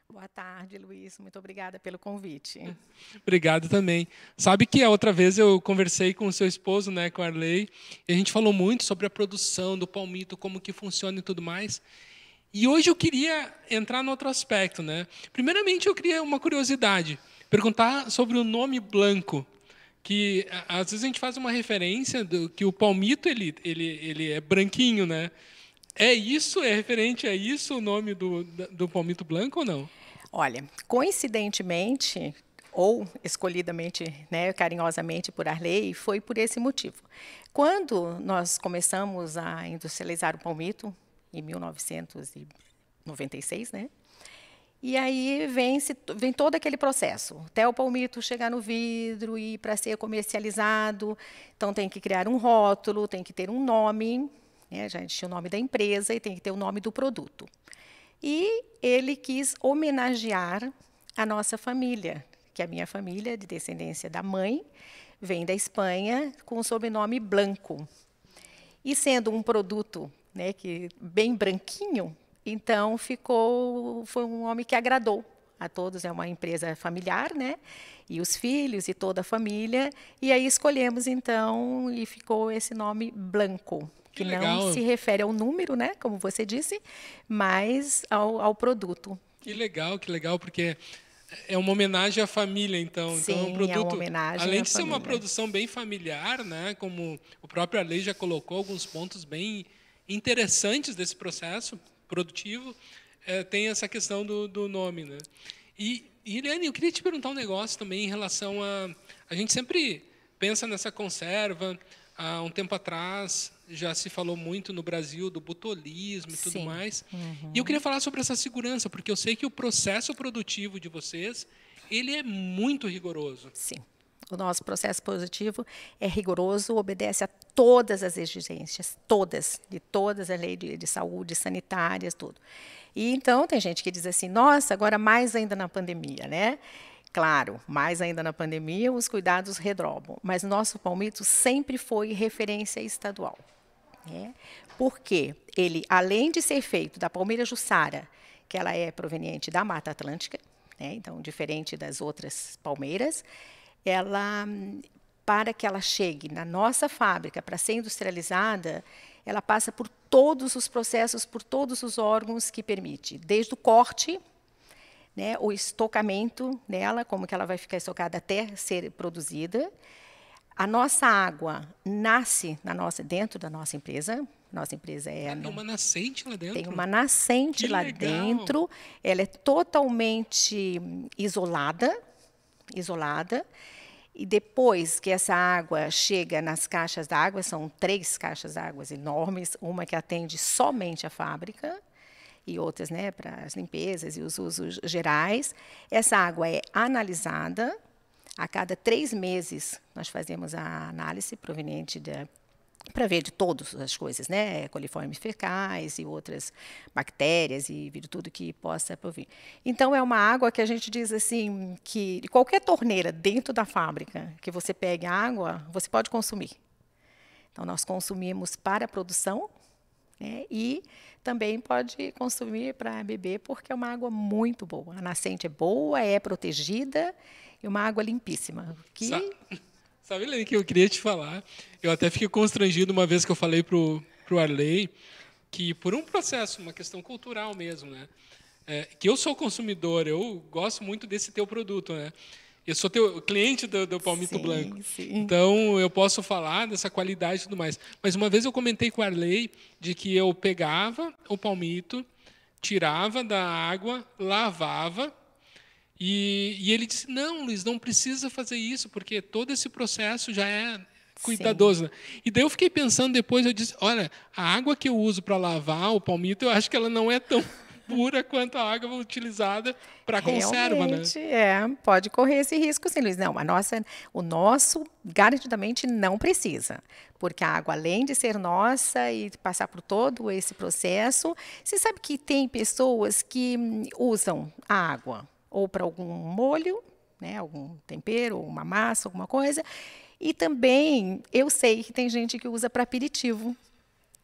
Boa tarde, Luiz. Muito obrigada pelo convite. Obrigado também. Sabe que a outra vez eu conversei com o seu esposo, né, com o Arley, e a gente falou muito sobre a produção do palmito, como que funciona e tudo mais. E hoje eu queria entrar no outro aspecto, né? Primeiramente, eu queria uma curiosidade, perguntar sobre o nome Blanco, que às vezes a gente faz uma referência do que o palmito ele é branquinho, né? É isso? É referente a isso o nome do palmito Blanco ou não? Olha, coincidentemente, ou escolhidamente, né, carinhosamente por Arley, foi por esse motivo. Quando nós começamos a industrializar o palmito, em 1996, né? E aí vem todo aquele processo, até o palmito chegar no vidro e para ser comercializado, então tem que criar um rótulo, tem que ter um nome, né? Já tinha o nome da empresa e tem que ter o nome do produto. E ele quis homenagear a nossa família, que a minha família, de descendência da mãe, vem da Espanha com o sobrenome Blanco. E sendo um produto, né, que bem branquinho, então foi um nome que agradou a todos. É uma empresa familiar, né? E os filhos e toda a família. E aí escolhemos então e ficou esse nome Blanco, Que legal. não se refere ao número, né, como você disse, mas ao produto. Que legal, porque é uma homenagem à família, então. Sim, então, é um produto, uma homenagem além à de ser uma família. produção bem familiar, né, como o próprio Arley já colocou alguns pontos bem interessantes desse processo produtivo, tem essa questão do nome, né? E Eliane, eu queria te perguntar um negócio também em relação a gente sempre pensa nessa conserva. Há um tempo atrás já se falou muito no Brasil do botulismo e tudo Sim. mais. E eu queria falar sobre essa segurança, porque eu sei que o processo produtivo de vocês, ele é muito rigoroso. Sim. O nosso processo produtivo é rigoroso, obedece a todas as exigências, de todas as leis de saúde, sanitárias, tudo. E então tem gente que diz assim, nossa, agora mais ainda na pandemia, né? Claro, mais ainda na pandemia, os cuidados redobram. Mas nosso palmito sempre foi referência estadual. Né? Porque ele, além de ser feito da palmeira jussara, que ela é proveniente da Mata Atlântica, né? Então, diferente das outras palmeiras, ela, para que ela chegue na nossa fábrica para ser industrializada, ela passa por todos os processos, por todos os órgãos que permite, desde o corte, né, o estocamento dela, como que ela vai ficar estocada até ser produzida. A nossa água nasce dentro da nossa empresa. Nossa empresa Tem uma nascente lá dentro? Tem uma nascente lá dentro. Ela é totalmente isolada. E depois que essa água chega nas caixas d'água, são 3 caixas d'água enormes, uma que atende somente a fábrica, e outras, né, para as limpezas e os usos gerais. Essa água é analisada. A cada 3 meses, nós fazemos a análise proveniente para ver de todas as coisas, né, coliformes fecais e outras bactérias e vir tudo que possa provir. Então, é uma água que a gente diz assim, que de qualquer torneira dentro da fábrica que você pegue água, você pode consumir. Então, nós consumimos para a produção, né, e também pode consumir para beber, porque é uma água muito boa. A nascente é boa, é protegida e uma água limpíssima. Sabe, Helene, que eu queria te falar? Eu até fiquei constrangido uma vez que eu falei para o Arley que, por um processo, uma questão cultural mesmo, né, que eu sou consumidor, eu gosto muito desse teu produto, né? Eu sou teu cliente do Palmito Blanco. Sim. Então, eu posso falar dessa qualidade e tudo mais. Mas uma vez eu comentei com o Arley de que eu pegava o palmito, tirava da água, lavava, e ele disse, não, Luiz, não precisa fazer isso, porque todo esse processo já é cuidadoso. Né? E daí eu fiquei pensando depois, eu disse, olha, a água que eu uso para lavar o palmito, eu acho que ela não é tão pura quanto a água utilizada para conserva, né? Pode correr esse risco, sim, Luiz. Não, o nosso garantidamente não precisa, porque a água, além de ser nossa e passar por todo esse processo, você sabe que tem pessoas que usam a água ou para algum molho, né, algum tempero, uma massa, alguma coisa, e também eu sei que tem gente que usa para aperitivo,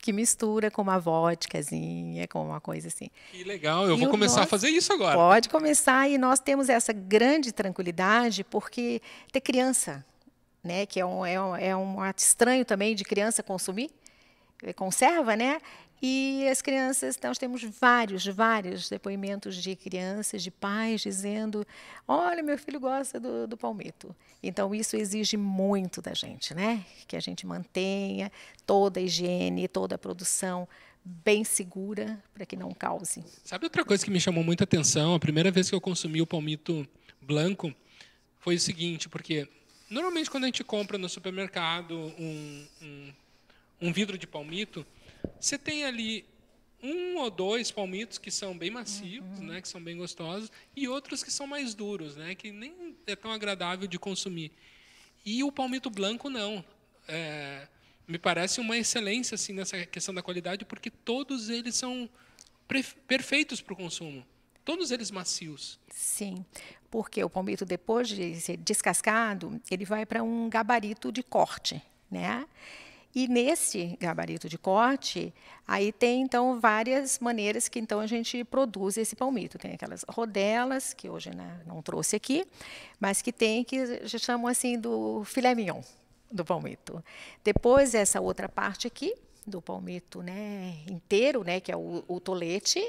que mistura com uma vodkazinha, com uma coisa assim. Que legal, eu vou começar a fazer isso agora. Pode começar, e nós temos essa grande tranquilidade, porque ter criança, né, que é um ato estranho também de criança consumir, conserva, né? E as crianças, nós temos vários depoimentos de crianças, de pais, dizendo, olha, meu filho gosta do palmito. Então, isso exige muito da gente, né? Que a gente mantenha toda a higiene, toda a produção bem segura, para que não cause. Sabe outra coisa que me chamou muita atenção? A primeira vez que eu consumi o palmito blanco foi o seguinte, porque normalmente quando a gente compra no supermercado um vidro de palmito, você tem ali 1 ou 2 palmitos que são bem macios, né, que são bem gostosos, e outros que são mais duros, né, que nem é tão agradável de consumir. E o palmito blanco não. Me parece uma excelência assim, nessa questão da qualidade, porque todos eles são perfeitos para o consumo. Todos eles macios. Sim, porque o palmito, depois de ser descascado, ele vai para um gabarito de corte, né? E nesse gabarito de corte, aí tem, então, várias maneiras que, então, a gente produz esse palmito. Tem aquelas rodelas, que hoje, né, não trouxe aqui, mas que tem, que já chamam, assim, do filé mignon do palmito. Depois, essa outra parte aqui, do palmito, né, inteiro, né, que é o tolete.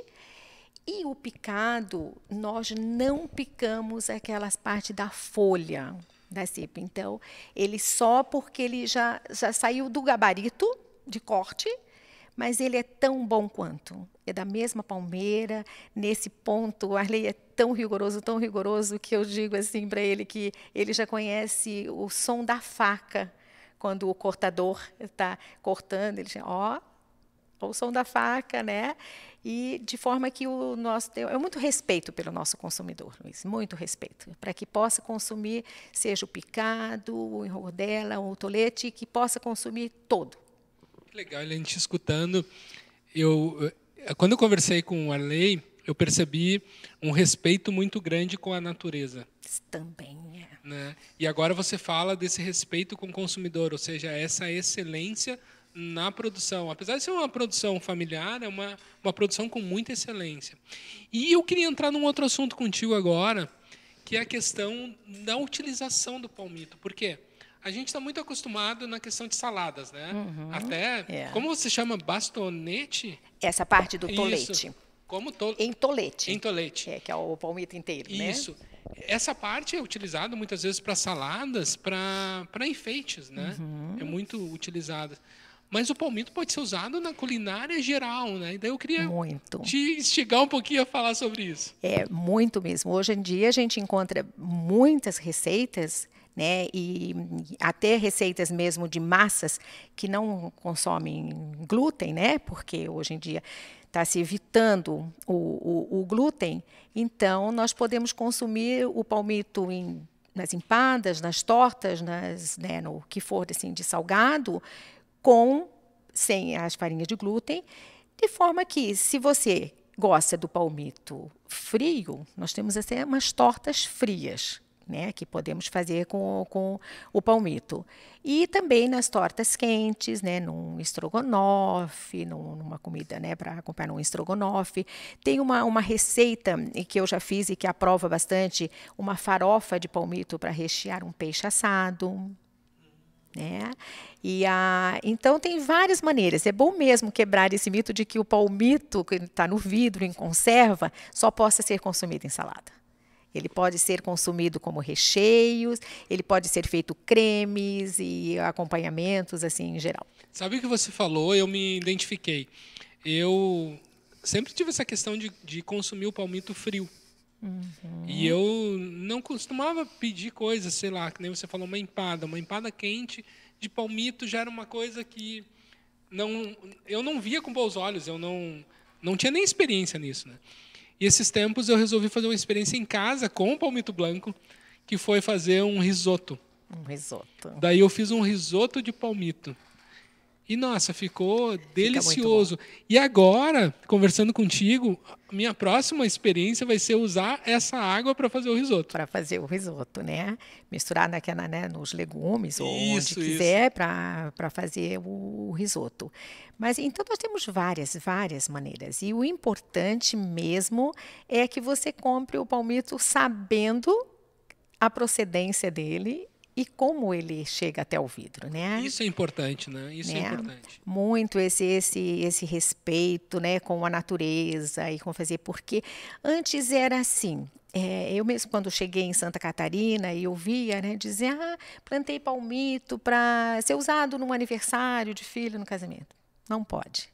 E o picado, nós não picamos aquelas partes da folha da cepa. Então, ele só porque ele já saiu do gabarito de corte, mas ele é tão bom quanto. É da mesma palmeira. Nesse ponto, o Arley é tão rigoroso, que eu digo assim para ele que ele já conhece o som da faca. Quando o cortador está cortando, ele diz, ó, o som da faca, né? E de forma que o nosso... É muito respeito pelo nosso consumidor, Luiz, muito respeito, para que possa consumir, seja o picado, o enrodela, o tolete, que possa consumir todo. Legal, a gente escutando. Quando eu conversei com o Arley, eu percebi um respeito muito grande com a natureza. Também é. Né? E agora você fala desse respeito com o consumidor, ou seja, essa excelência na produção. Apesar de ser uma produção familiar, é uma produção com muita excelência. E eu queria entrar num outro assunto contigo agora, que é a questão da utilização do palmito. Por quê? A gente está muito acostumado na questão de saladas, né? Até, como você chama, bastonete? Essa parte do tolete. Isso. Em tolete. Em tolete. Que é o palmito inteiro, né? Isso. Essa parte é utilizada muitas vezes para saladas, para enfeites, né? É muito utilizada. Mas o palmito pode ser usado na culinária geral, né? E daí eu queria te instigar um pouquinho a falar sobre isso. É, muito mesmo. Hoje em dia a gente encontra muitas receitas, né? E até receitas mesmo de massas que não consomem glúten, né? Porque hoje em dia está se evitando o glúten. Então, nós podemos consumir o palmito nas empadas, nas tortas, né, no que for assim, de salgado, sem as farinhas de glúten, de forma que, se você gosta do palmito frio, nós temos assim, umas tortas frias, né, que podemos fazer com o palmito. E também nas tortas quentes, né, num estrogonofe, numa comida, né, para acompanhar num estrogonofe. Tem uma receita que eu já fiz e que aprova bastante, uma farofa de palmito para rechear um peixe assado. Né? Então, tem várias maneiras. É bom mesmo quebrar esse mito de que o palmito, que está no vidro, em conserva, só possa ser consumido em salada. Ele pode ser consumido como recheios, ele pode ser feito cremes e acompanhamentos, assim, em geral. Sabe o que você falou? Eu me identifiquei. Eu sempre tive essa questão de consumir o palmito frio. E eu não costumava pedir coisas, sei lá, que nem você falou, uma empada quente de palmito já era uma coisa que eu não via com bons olhos, eu não tinha nem experiência nisso, né? E esses tempos eu resolvi fazer uma experiência em casa com o palmito branco, que foi fazer um risoto. Um risoto. Daí eu fiz um risoto de palmito. E, nossa, ficou delicioso. E agora, conversando contigo, minha próxima experiência vai ser usar essa água para fazer o risoto. Para fazer o risoto, né? Misturar naquela, né, nos legumes ou onde Isso. quiser para fazer o risoto. Mas então nós temos várias maneiras. E o importante mesmo é que você compre o palmito sabendo a procedência dele e como ele chega até o vidro, né? Isso é importante, né? Isso é importante. Muito esse respeito, né, com a natureza e com fazer, porque antes era assim. Eu mesmo, quando cheguei em Santa Catarina, eu via, né, dizer, plantei palmito para ser usado num aniversário de filho, no casamento. Não pode.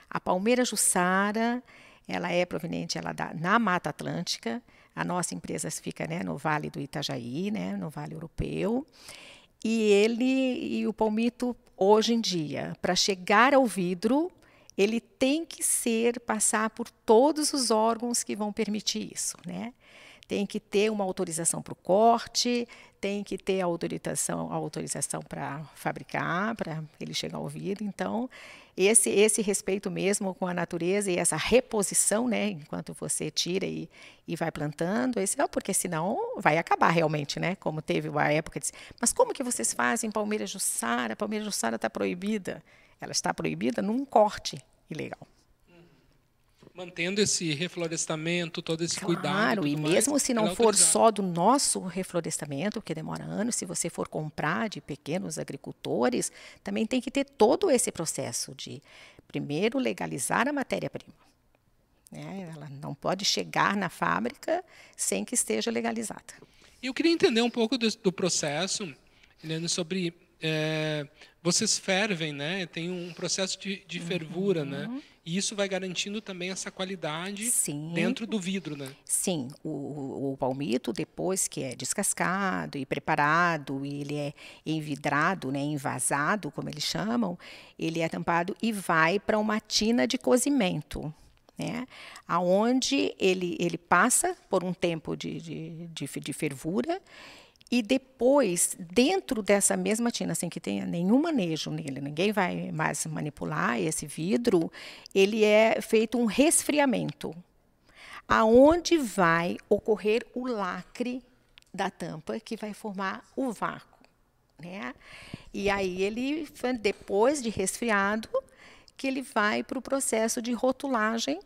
A palmeira jussara, ela é proveniente na Mata Atlântica. A nossa empresa fica, né, no Vale do Itajaí, né, no Vale Europeu. E o palmito, hoje em dia, para chegar ao vidro, ele tem que passar por todos os órgãos que vão permitir isso, né? Tem que ter uma autorização para o corte, tem que ter autorização para fabricar, para ele chegar ao vidro. Então, esse respeito mesmo com a natureza e essa reposição, né, enquanto você tira e vai plantando, porque senão vai acabar realmente, né? Como teve uma época de mas como que vocês fazem palmeira jussara? A palmeira jussara está proibida. Ela está proibida num corte ilegal. Mantendo esse reflorestamento, todo esse cuidado. Claro, e mesmo mais, se não for só do nosso reflorestamento, porque demora anos, se você for comprar de pequenos agricultores, também tem que ter todo esse processo de, primeiro, legalizar a matéria-prima. Né? Ela não pode chegar na fábrica sem que esteja legalizada. Eu queria entender um pouco do processo, Helena, sobre... vocês fervem, né? Tem um processo de fervura, né? E isso vai garantindo também essa qualidade dentro do vidro, né? Sim, o palmito, depois que é descascado e preparado, e ele é envidrado, né, envasado, como eles chamam, ele é tampado e vai para uma tina de cozimento, né? Aonde ele passa por um tempo de fervura. E depois, dentro dessa mesma tina, sem que tenha nenhum manejo nele, ninguém vai mais manipular esse vidro, ele é feito um resfriamento, aonde vai ocorrer o lacre da tampa, que vai formar o vácuo, né? E aí ele, depois de resfriado, que ele vai para o processo de rotulagem,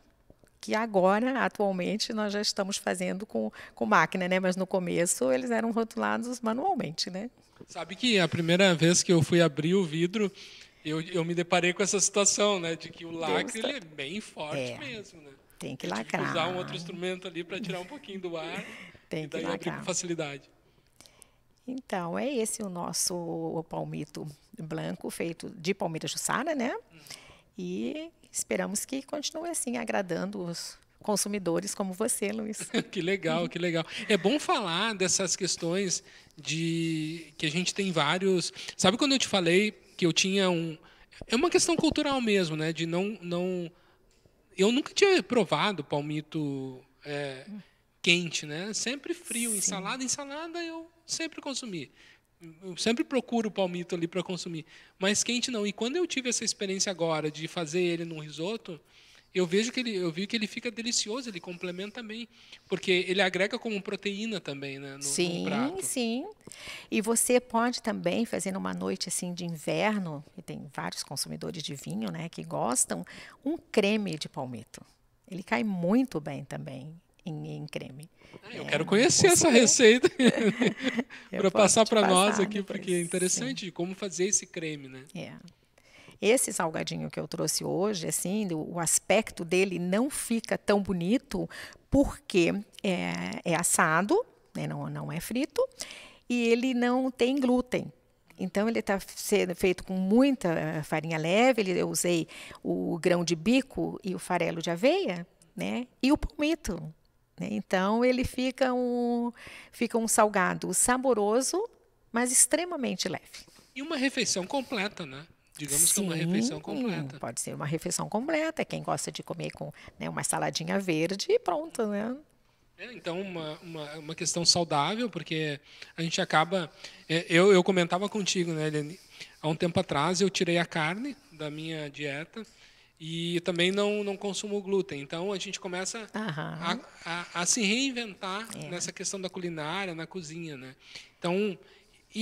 que agora, atualmente, nós já estamos fazendo com máquina, né? Mas no começo eles eram rotulados manualmente, né? Sabe que a primeira vez que eu fui abrir o vidro, eu me deparei com essa situação, né? De que o lacre ele é bem forte mesmo, né? Tem que lacrar. Tem que usar um outro instrumento ali para tirar um pouquinho do ar e daí abrir com facilidade. Então, é esse o nosso palmito branco, feito de palmira jussara, né? E esperamos que continue assim, agradando os consumidores como você, Luiz. Que legal, que legal. É bom falar dessas questões que a gente tem vários... Sabe quando eu te falei que eu tinha um... É uma questão cultural mesmo, né? De não... Eu nunca tinha provado palmito quente, né? Sempre frio. Ensalada eu sempre consumi. Eu sempre procuro o palmito ali para consumir, mas quente não. E quando eu tive essa experiência agora de fazer ele num risoto, eu vi que ele fica delicioso, ele complementa bem, porque ele agrega como proteína também, né, no prato. Sim. E você pode também fazer numa noite assim de inverno, e tem vários consumidores de vinho, né, que gostam, um creme de palmito. Ele cai muito bem também em creme. Eu quero conhecer essa receita para passar para nós aqui, porque é interessante como fazer esse creme, né? Esse salgadinho que eu trouxe hoje, assim, o aspecto dele não fica tão bonito porque é assado, né, não é frito, e ele não tem glúten. Então, ele está sendo feito com muita farinha leve. Eu usei o grão de bico e o farelo de aveia, né, e o palmito. Então, ele fica um salgado saboroso, mas extremamente leve. E uma refeição completa, né? Digamos que é uma refeição completa. Pode ser uma refeição completa. Quem gosta de comer com, né, uma saladinha verde, pronto, né? Então, uma questão saudável, porque a gente acaba... Eu comentava contigo, né, Eliane? Há um tempo atrás, eu tirei a carne da minha dieta, e também não consumo glúten. Então, a gente começa a se reinventar nessa questão da culinária, na cozinha, né? Então,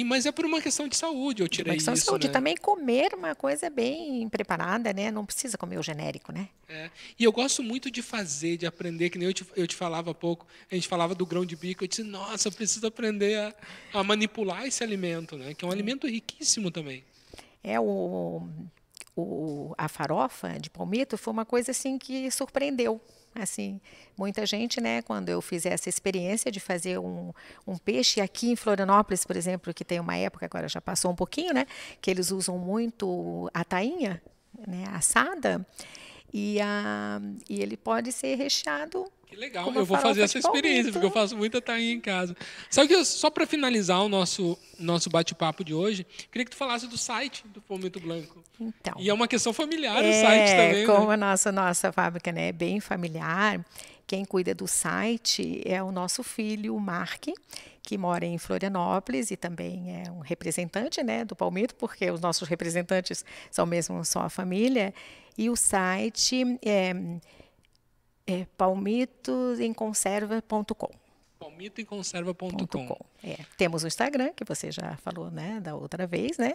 mas é por uma questão de saúde, eu tirei isso, de saúde. Né? Também comer uma coisa bem preparada, né? Não precisa comer o genérico, né? E eu gosto muito de fazer, de aprender, que nem eu te falava há pouco, a gente falava do grão de bico, eu disse, nossa, eu preciso aprender a manipular esse alimento, né? Que é um alimento riquíssimo também. A farofa de palmito foi uma coisa assim que surpreendeu. Assim, muita gente, né, quando eu fiz essa experiência de fazer um peixe aqui em Florianópolis, por exemplo, que tem uma época, agora já passou um pouquinho, né, que eles usam muito a tainha, né, assada, e ele pode ser recheado. Que legal, eu vou fazer essa experiência, porque eu faço muita tainha em casa. Sabe que só para finalizar o nosso bate-papo de hoje, queria que tu falasse do site do Palmito Blanco. Então, e é uma questão familiar o site também, como né? a nossa fábrica, né, é bem familiar, quem cuida do site é o nosso filho, o Mark, que mora em Florianópolis e também é um representante, né, do Palmito, porque os nossos representantes são mesmo só a família. E o site é palmitoemconserva.com. Palmitoemconserva.com. Temos o Instagram, que você já falou, né, da outra vez, né?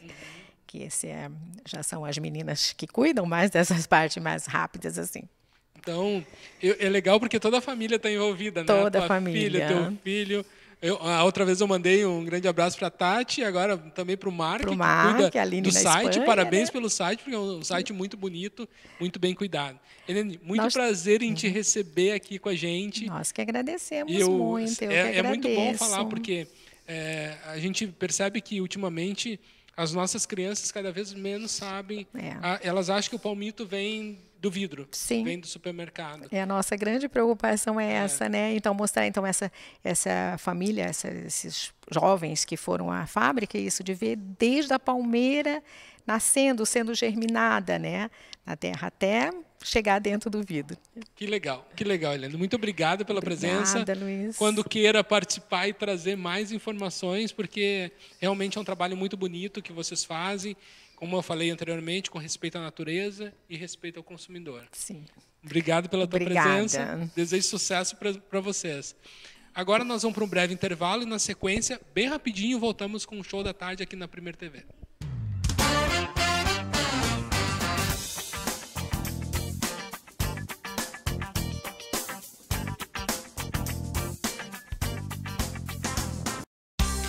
Que esse já são as meninas que cuidam mais dessas partes mais rápidas, assim. Então, é legal porque toda a família está envolvida, né? Toda a a família. Filha, teu filho. A outra vez eu mandei um grande abraço para a Tati, agora também para o Mark, que cuida do site. Espanha, Parabéns, né? Pelo site, porque é um site muito bonito, muito bem cuidado. Helene, muito prazer em te receber aqui com a gente. Nós que agradecemos muito. É muito bom falar, porque a gente percebe que, ultimamente, as nossas crianças cada vez menos sabem. Elas acham que o palmito vem do vidro, Sim. Vem do supermercado. A nossa grande preocupação é essa, né? Então, mostrar essa família, esses jovens que foram à fábrica, isso de ver desde a palmeira nascendo, sendo germinada, né? Na terra, até chegar dentro do vidro. Que legal, Helene. Muito obrigado pela presença. Luiz. Quando queira participar e trazer mais informações, porque realmente é um trabalho muito bonito que vocês fazem, como eu falei anteriormente, com respeito à natureza e respeito ao consumidor. Sim. Obrigado pela tua presença. Desejo sucesso para vocês. Agora nós vamos para um breve intervalo e, na sequência, bem rapidinho, voltamos com o Show da Tarde aqui na Primeira TV.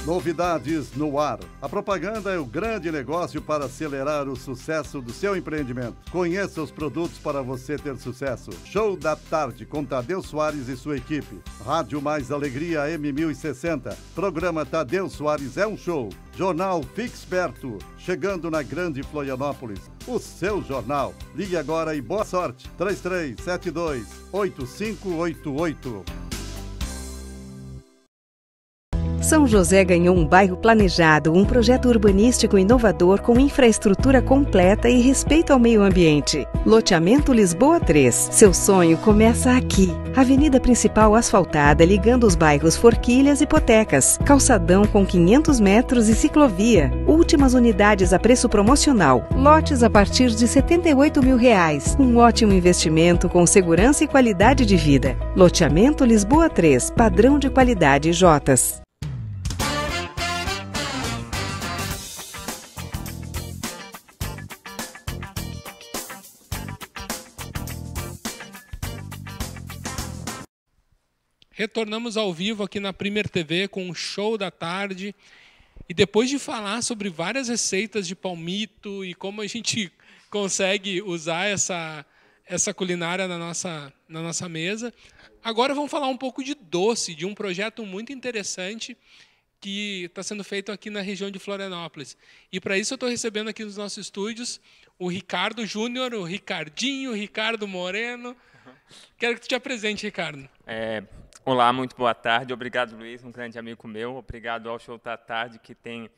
Novidades no ar. A propaganda é o grande negócio para acelerar o sucesso do seu empreendimento. Conheça os produtos para você ter sucesso. Show da Tarde com Tadeu Soares e sua equipe. Rádio Mais Alegria M1060. Programa Tadeu Soares é um show. Jornal Fixperto, chegando na Grande Florianópolis. O seu jornal. Ligue agora e boa sorte. 3372-8588. São José ganhou um bairro planejado, um projeto urbanístico inovador com infraestrutura completa e respeito ao meio ambiente. Loteamento Lisboa 3. Seu sonho começa aqui. Avenida principal asfaltada ligando os bairros Forquilhas e Potecas. Calçadão com 500 metros e ciclovia. Últimas unidades a preço promocional. Lotes a partir de R$ 78 mil. Um ótimo investimento com segurança e qualidade de vida. Loteamento Lisboa 3. Padrão de qualidade Jotas. Retornamos ao vivo aqui na Primeira TV com o Show da Tarde. E depois de falar sobre várias receitas de palmito e como a gente consegue usar essa culinária na nossa mesa, agora vamos falar um pouco de doce, de um projeto muito interessante que está sendo feito aqui na região de Florianópolis. E para isso eu estou recebendo aqui nos nossos estúdios o Ricardo Júnior, o Ricardinho, o Ricardo Moreno. Quero que tu te apresente, Ricardo. Olá, muito boa tarde. Obrigado, Luiz, um grande amigo meu. Obrigado ao Show da Tarde, que tem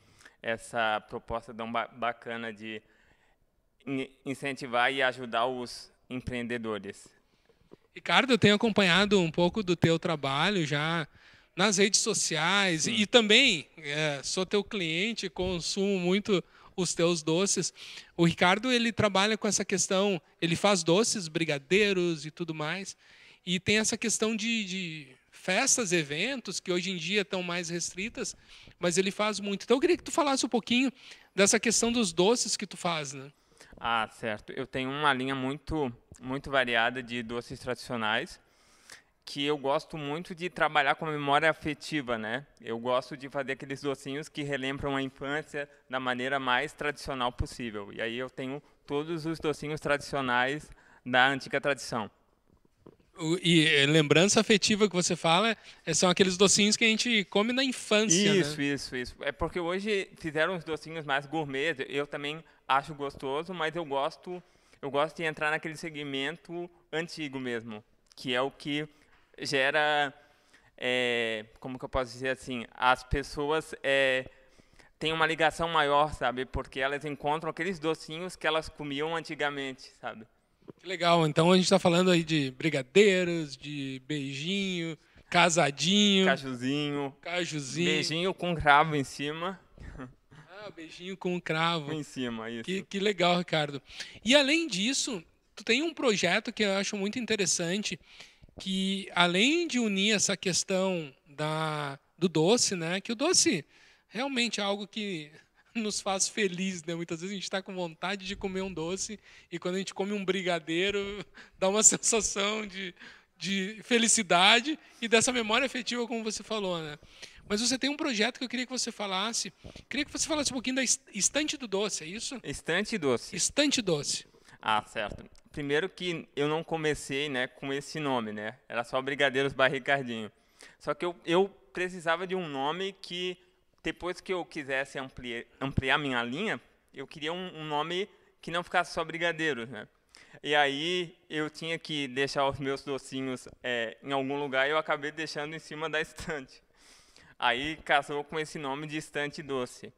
essa proposta tão bacana de incentivar e ajudar os empreendedores. Ricardo, eu tenho acompanhado um pouco do teu trabalho já nas redes sociais. Sim. E também sou teu cliente, consumo muito os teus doces. O Ricardo, ele trabalha com essa questão, ele faz doces, brigadeiros e tudo mais. E tem essa questão de festas, eventos, que hoje em dia estão mais restritas, mas ele faz muito. Então, eu queria que tu falasse um pouquinho dessa questão dos doces que tu faz, né? Ah, certo. Eu tenho uma linha muito variada de doces tradicionais, que eu gosto muito de trabalhar com a memória afetiva, né? Eu gosto de fazer aqueles docinhos que relembram a infância da maneira mais tradicional possível. E aí eu tenho todos os docinhos tradicionais da antiga tradição. E lembrança afetiva que você fala são aqueles docinhos que a gente come na infância, Isso. É porque hoje fizeram os docinhos mais gourmet, eu também acho gostoso, mas eu gosto de entrar naquele segmento antigo mesmo, que é o que gera, como que eu posso dizer assim, as pessoas têm uma ligação maior, sabe? Porque elas encontram aqueles docinhos que elas comiam antigamente, sabe? Que legal, então a gente está falando aí de brigadeiros, de beijinho, casadinho. Cajuzinho. Beijinho com cravo em cima. Ah, beijinho com cravo. Em cima, isso. Que legal, Ricardo. E além disso, tu tem um projeto que eu acho muito interessante, que além de unir essa questão do doce, né, que o doce realmente é algo que nos faz feliz, né? Muitas vezes a gente está com vontade de comer um doce e quando a gente come um brigadeiro, dá uma sensação de felicidade e dessa memória afetiva, como você falou, né? Mas você tem um projeto que eu queria que você falasse. Queria que você falasse um pouquinho da Estante do Doce, é isso? Estante Doce. Estante Doce. Ah, certo. Primeiro que eu não comecei, né, com esse nome, né? Era só Brigadeiros by Ricardinho. Só que eu precisava de um nome que, depois que eu quisesse ampliar minha linha, eu queria um nome que não ficasse só Brigadeiros, né? E aí eu tinha que deixar os meus docinhos em algum lugar e eu acabei deixando em cima da estante. Aí casou com esse nome de Estante Doce.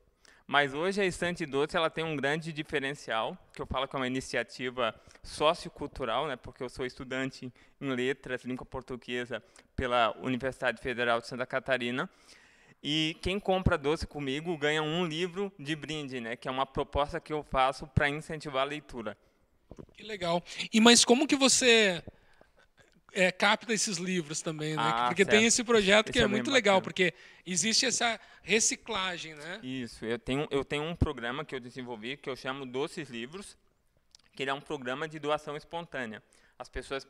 Mas hoje a Estante Doce ela tem um grande diferencial, que eu falo que é uma iniciativa sociocultural, né, porque eu sou estudante em letras, língua portuguesa, pela Universidade Federal de Santa Catarina. E quem compra doce comigo ganha um livro de brinde, né, que é uma proposta que eu faço para incentivar a leitura. Que legal. Mas como que você capta esses livros também, né? Porque certo. Tem esse projeto que é muito legal, porque existe essa reciclagem, né? Isso. Eu tenho um programa que eu desenvolvi que eu chamo Doces Livros, que ele é um programa de doação espontânea. As pessoas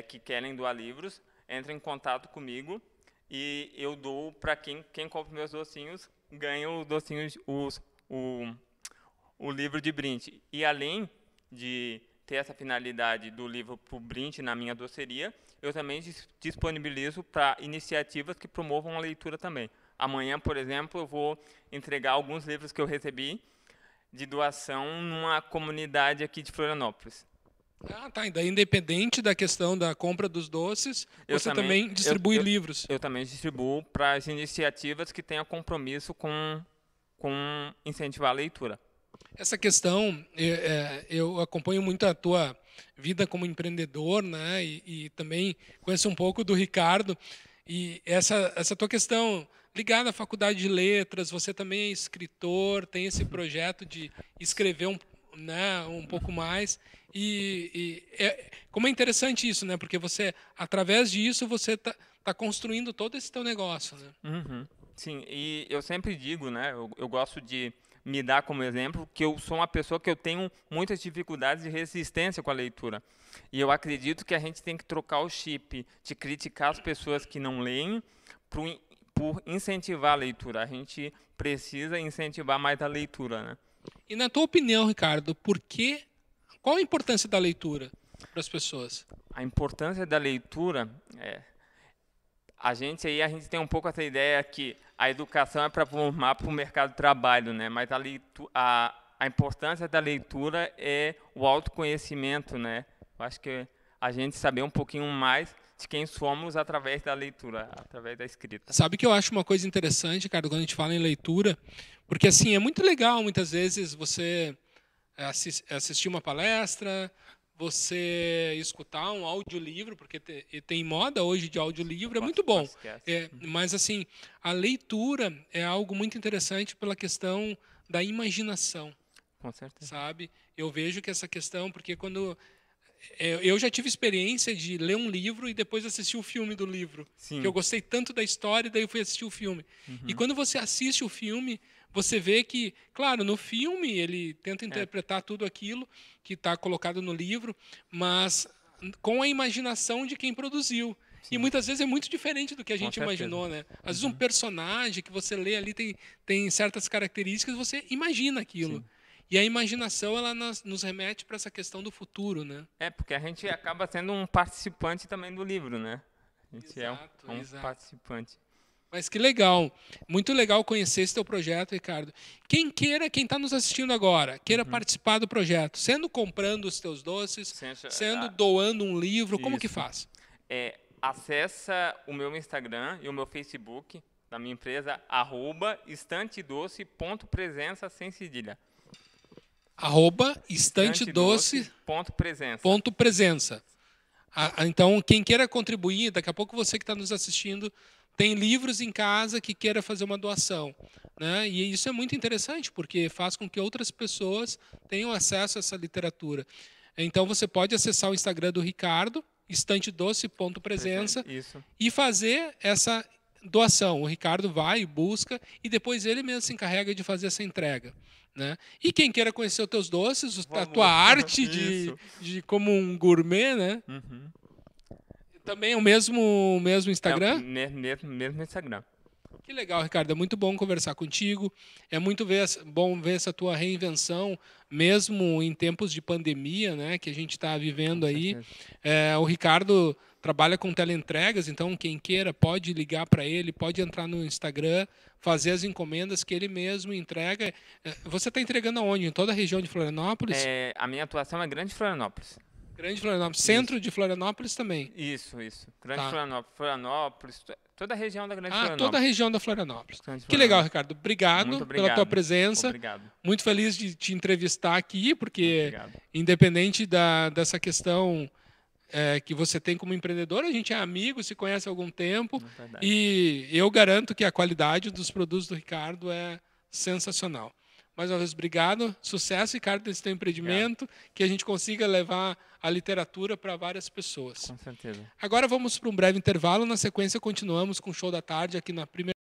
que querem doar livros entram em contato comigo e eu dou para quem compra meus docinhos, ganha os docinhos, o livro de brinde. E além de ter essa finalidade do livro para o brinde na minha doceria, eu também disponibilizo para iniciativas que promovam a leitura também. Amanhã, por exemplo, eu vou entregar alguns livros que eu recebi de doação numa comunidade aqui de Florianópolis. Ah, tá. Ainda independente da questão da compra dos doces, você também distribui livros. Eu também distribuo para as iniciativas que tenham compromisso com incentivar a leitura. Essa questão, eu acompanho muito a tua vida como empreendedor, né? E também conheço um pouco do Ricardo. E essa tua questão ligada à faculdade de letras, você também é escritor, tem esse projeto de escrever um pouco mais. Como é interessante isso, né? Porque você, através disso, você tá construindo todo esse teu negócio, né? Uhum. Sim, e eu sempre digo, né? Eu gosto de me dar como exemplo que eu sou uma pessoa que eu tenho muitas dificuldades de resistência com a leitura. E eu acredito que a gente tem que trocar o chip de criticar as pessoas que não leem por incentivar a leitura. A gente precisa incentivar mais a leitura, né? E na tua opinião, Ricardo, qual a importância da leitura para as pessoas? A importância da leitura a gente tem um pouco essa ideia que a educação é para formar para o mercado de trabalho, né? Mas a importância da leitura é o autoconhecimento, né? Eu acho que a gente saber um pouquinho mais de quem somos através da leitura, através da escrita. Sabe que eu acho uma coisa interessante, cara, quando a gente fala em leitura, porque assim é muito legal muitas vezes você assistir uma palestra, você escutar um audiolivro, porque tem moda hoje de audiolivro, é muito bom. Mas assim, a leitura é algo muito interessante pela questão da imaginação. Com certeza. Sabe? Eu vejo que essa questão, porque quando eu já tive experiência de ler um livro e depois assistir o filme do livro. Sim. Que eu gostei tanto da história, daí eu fui assistir o filme. E quando você assiste o filme, você vê que, claro, no filme ele tenta interpretar tudo aquilo que está colocado no livro, mas com a imaginação de quem produziu. Sim. E muitas vezes é muito diferente do que a gente imaginou, né? Às vezes um personagem que você lê ali tem certas características, você imagina aquilo. Sim. E a imaginação, ela nos remete para essa questão do futuro, né? Porque a gente acaba sendo um participante também do livro, né? A gente exato. Participante. Mas que legal, muito legal conhecer esse teu projeto, Ricardo. Quem está nos assistindo agora, queira participar do projeto, sendo comprando os teus doces, sendo doando um livro, como que faz? Acessa o meu Instagram e o meu Facebook da minha empresa, @estantedoce.presença sem cedilha. @estantedoce.presença. Então, quem queira contribuir, daqui a pouco você que está nos assistindo, tem livros em casa que queira fazer uma doação, né? E isso é muito interessante, porque faz com que outras pessoas tenham acesso a essa literatura. Então, você pode acessar o Instagram do Ricardo, estantedoce.presença, e fazer essa doação. O Ricardo vai, busca e depois ele mesmo se encarrega de fazer essa entrega. Né? E quem queira conhecer os teus doces, a tua arte de como um gourmet, né? Também é o mesmo Instagram? Mesmo Instagram. Que legal, Ricardo. É muito bom conversar contigo. É muito bom ver essa tua reinvenção, mesmo em tempos de pandemia, né, que a gente está vivendo aí. O Ricardo trabalha com teleentregas, então quem queira pode ligar para ele, pode entrar no Instagram, fazer as encomendas que ele mesmo entrega. Você está entregando aonde? Em toda a região de Florianópolis? A minha atuação é Grande Florianópolis. Grande Florianópolis. Centro de Florianópolis também? Isso. Grande Florianópolis, toda a região da Grande Florianópolis. Toda a região da Florianópolis. Que legal, Ricardo. Obrigado pela tua presença. Obrigado. Muito feliz de te entrevistar aqui, porque independente dessa questão que você tem como empreendedor, a gente é amigo, se conhece há algum tempo, e eu garanto que a qualidade dos produtos do Ricardo é sensacional. Mais uma vez, obrigado. Sucesso, Ricardo, nesse teu empreendimento, que a gente consiga levar a literatura para várias pessoas. Com certeza. Agora vamos para um breve intervalo. Na sequência, continuamos com o Show da Tarde aqui na primeira.